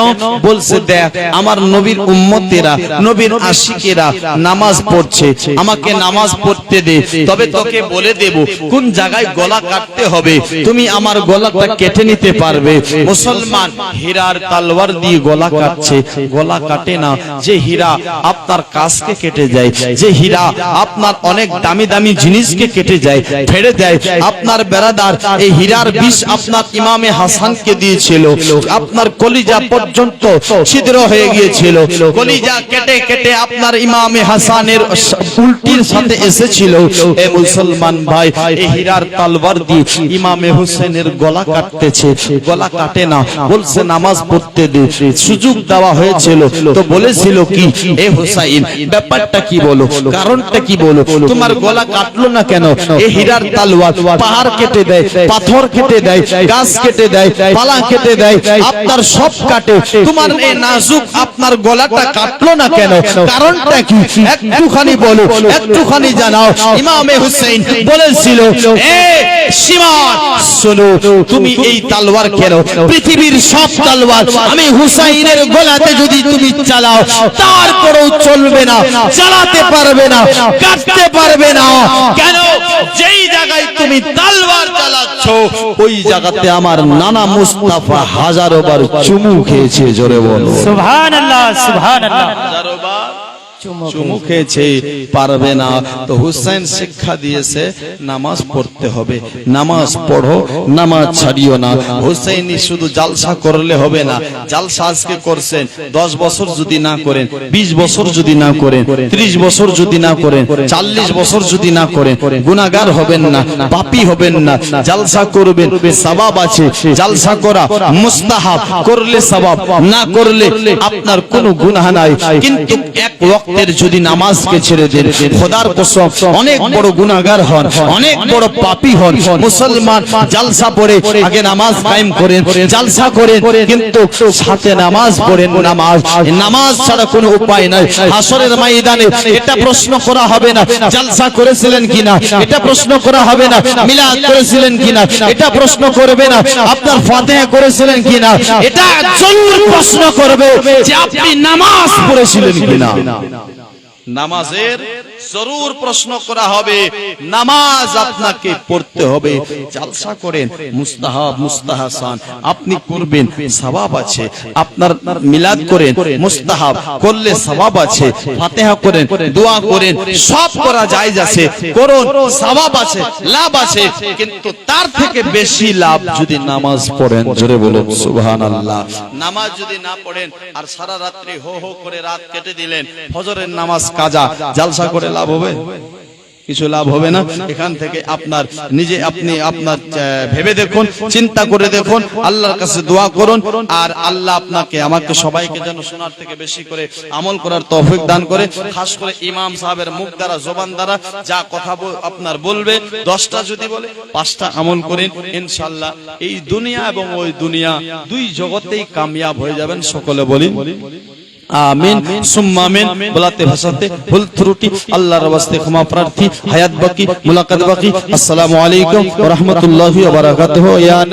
বলছে দেখ আমার নবীর উম্মতেরা নবীর আশিকেরা নামাজ পড়ছে, আমাকে নামাজ পড়তে দে, তবে তোকে বলে দেব কোন জায়গায় গলা কাটতে হবে, তুমি আমার গলাটা কেটে নিতে পারবে। মুসলমান হীরার তালওয়ার দিয়ে গলা কাটছে, গলা কাটে না। যে হীরা আপনার কাছ কেটে যায়, যে হীরা আপনার অনেক দামি দামি জিনিসকে কেটে যায়, ফেড়ে দেয়। আপনার বেরাদার এই হীরার বিষ আপনার ইমামে হাসানকে দিয়েছিল, আপনার কলিজা পর্যন্ত ছিদ্র হয়ে গিয়েছিল, কলিজা কেটে কেটে আপনার ইমামে হাসানের উল্টির সাথে এসেছিল। এ মুসলমান ভাই এই হীরার তলবার দিয়ে ইমামে হোসেনের গলা কাটতেছে, গলা কাটে না, বলছে নামাজ পড়তে দে। সুযোগ দেওয়া হয়েছিল তো বলেছিল কি, এ হোসাইন ব্যাপারটা কি বলো, কারণটা কি বলো, তোমার গলা কাটলো না কেন? এই হীরার তালওয়ার পাহাড় কেটে দেয়, পাথর কেটে দেয়, গাছ কেটে দেয়, পালা কেটে দেয়, আপনার সব কাটে, তোমার এই নাজুক আপনার গলাটা কাটলো না কেন? কারণটা কি একটুখানি বলো, একটুখানি জানাও। ইমামে হুসাইন বলেছিল, এ সীমান শোনো, তুমি এই তালওয়ার কেন, পৃথিবীর সব তালওয়ার আমি হুসাইনের গলাতে যদি তুমি চালাও তারপরেও চলবে না, চালাতে পারবে না, কাটতে পারবে না। কেন? যেই জায়গায় তুমি তালওয়ার চালাচ্ছ ওই জায়গাতে আমার নানা মুস্তাফা হাজারো বার চুমু খেয়েছে, জোরে বলো সুবহানাল্লাহ সুবহানাল্লাহ। হাজারো বার চুমু খেয়েছে, পারবে না। তো হুসাইন শিক্ষা দিয়েছে নামাজ পড়তে হবে, নামাজ পড়ো, নামাজ ছাড়িও না। হুসাইনি শুধু জালসা করলে হবে না, জালসা আজকে করছেন, 10 বছর যদি না করেন, 20 বছর যদি না করেন, 30 বছর যদি না করেন, 40 বছর যদি না করেন, গুনাহগার হবেন না, পাপী হবেন না। জালসা করবেন, সওয়াব আছে, জালসা করা মুস্তাহাব, করলে সওয়াব, না করলে আপনার কোনো গুনাহ নাই। কিন্তু এক ওয়াক্ত ওয়াক্তের যদি নামাজকে ছেড়ে দেন, খোদার কসম অনেক বড় গুনাহগার হন, অনেক বড় পাপী হন। মুসলমান জালসা পড়ে আগে নামাজ কায়েম করেন, জালসা করেন, কিন্তু সাথে নামাজ পড়েন। নামাজ ছাড়া কোনো উপায় নাই। হাসরের ময়দানে এটা প্রশ্ন করা হবে না জালসা করেছিলেন কিনা, এটা প্রশ্ন করা হবে না মিলাদ করেছিলেন কিনা, এটা প্রশ্ন করবে না আপনার ফাতিহা করেছিলেন কিনা, এটা জরুর প্রশ্ন করবে যে আপনি নামাজ পড়েছিলেন কিনা। নামাজের জরুর প্রশ্ন করা হবে, নামাজ আপনাকে পড়তে হবে। জালসা করেন মুস্তাহাব মুস্তাহাসান আপনি করবেন, সওয়াব আছে। আপনার মিলাদ করেন মুস্তাহাব, করলে সওয়াব আছে। ফাতিহা করেন, দোয়া করেন, সব করা জায়েজ আছে, করুন, সওয়াব আছে, লাভ আছে। কিন্তু তার থেকে বেশি লাভ যদি নামাজ পড়েন। জোরে বলুন সুবহানাল্লাহ। নামাজ যদি না পড়েন আর সারা রাত্রি হো হো করে রাত কেটে দিলেন, ফজরের নামাজ কাজা, জালসা করে লাভ হবে? কিছু লাভ হবে না। এখান থেকে আপনার নিজে আপনি আপনার ভেবে দেখুন, চিন্তা করে দেখুন, আল্লাহর কাছে দোয়া করুন, আর আল্লাহ আপনাকে আমাকে সবাইকে যেন শোনার থেকে বেশি করে আমল করার তৌফিক দান করে। খাস করে ইমাম সাহেবের মুখ দ্বারা, জবান দ্বারা যা কথা আপনার বলবে, 10টা যদি বলে 5টা আমল করেন, ইনশাআল্লাহ এই দুনিয়া এবং ওই দুনিয়া দুই জগতেই কামিয়াব হয়ে যাবেন। সকলে বলি আমিন সুম্মা আমিন। বলাতে ভাষাতে ভুল ত্রুটি আল্লাহর ওয়াস্তে ক্ষমা প্রার্থী। হায়াত বাকি, মুলাকাত বাকি। আসসালামু আলাইকুম ওয়া রাহমাতুল্লাহি ওয়া বারাকাতুহু।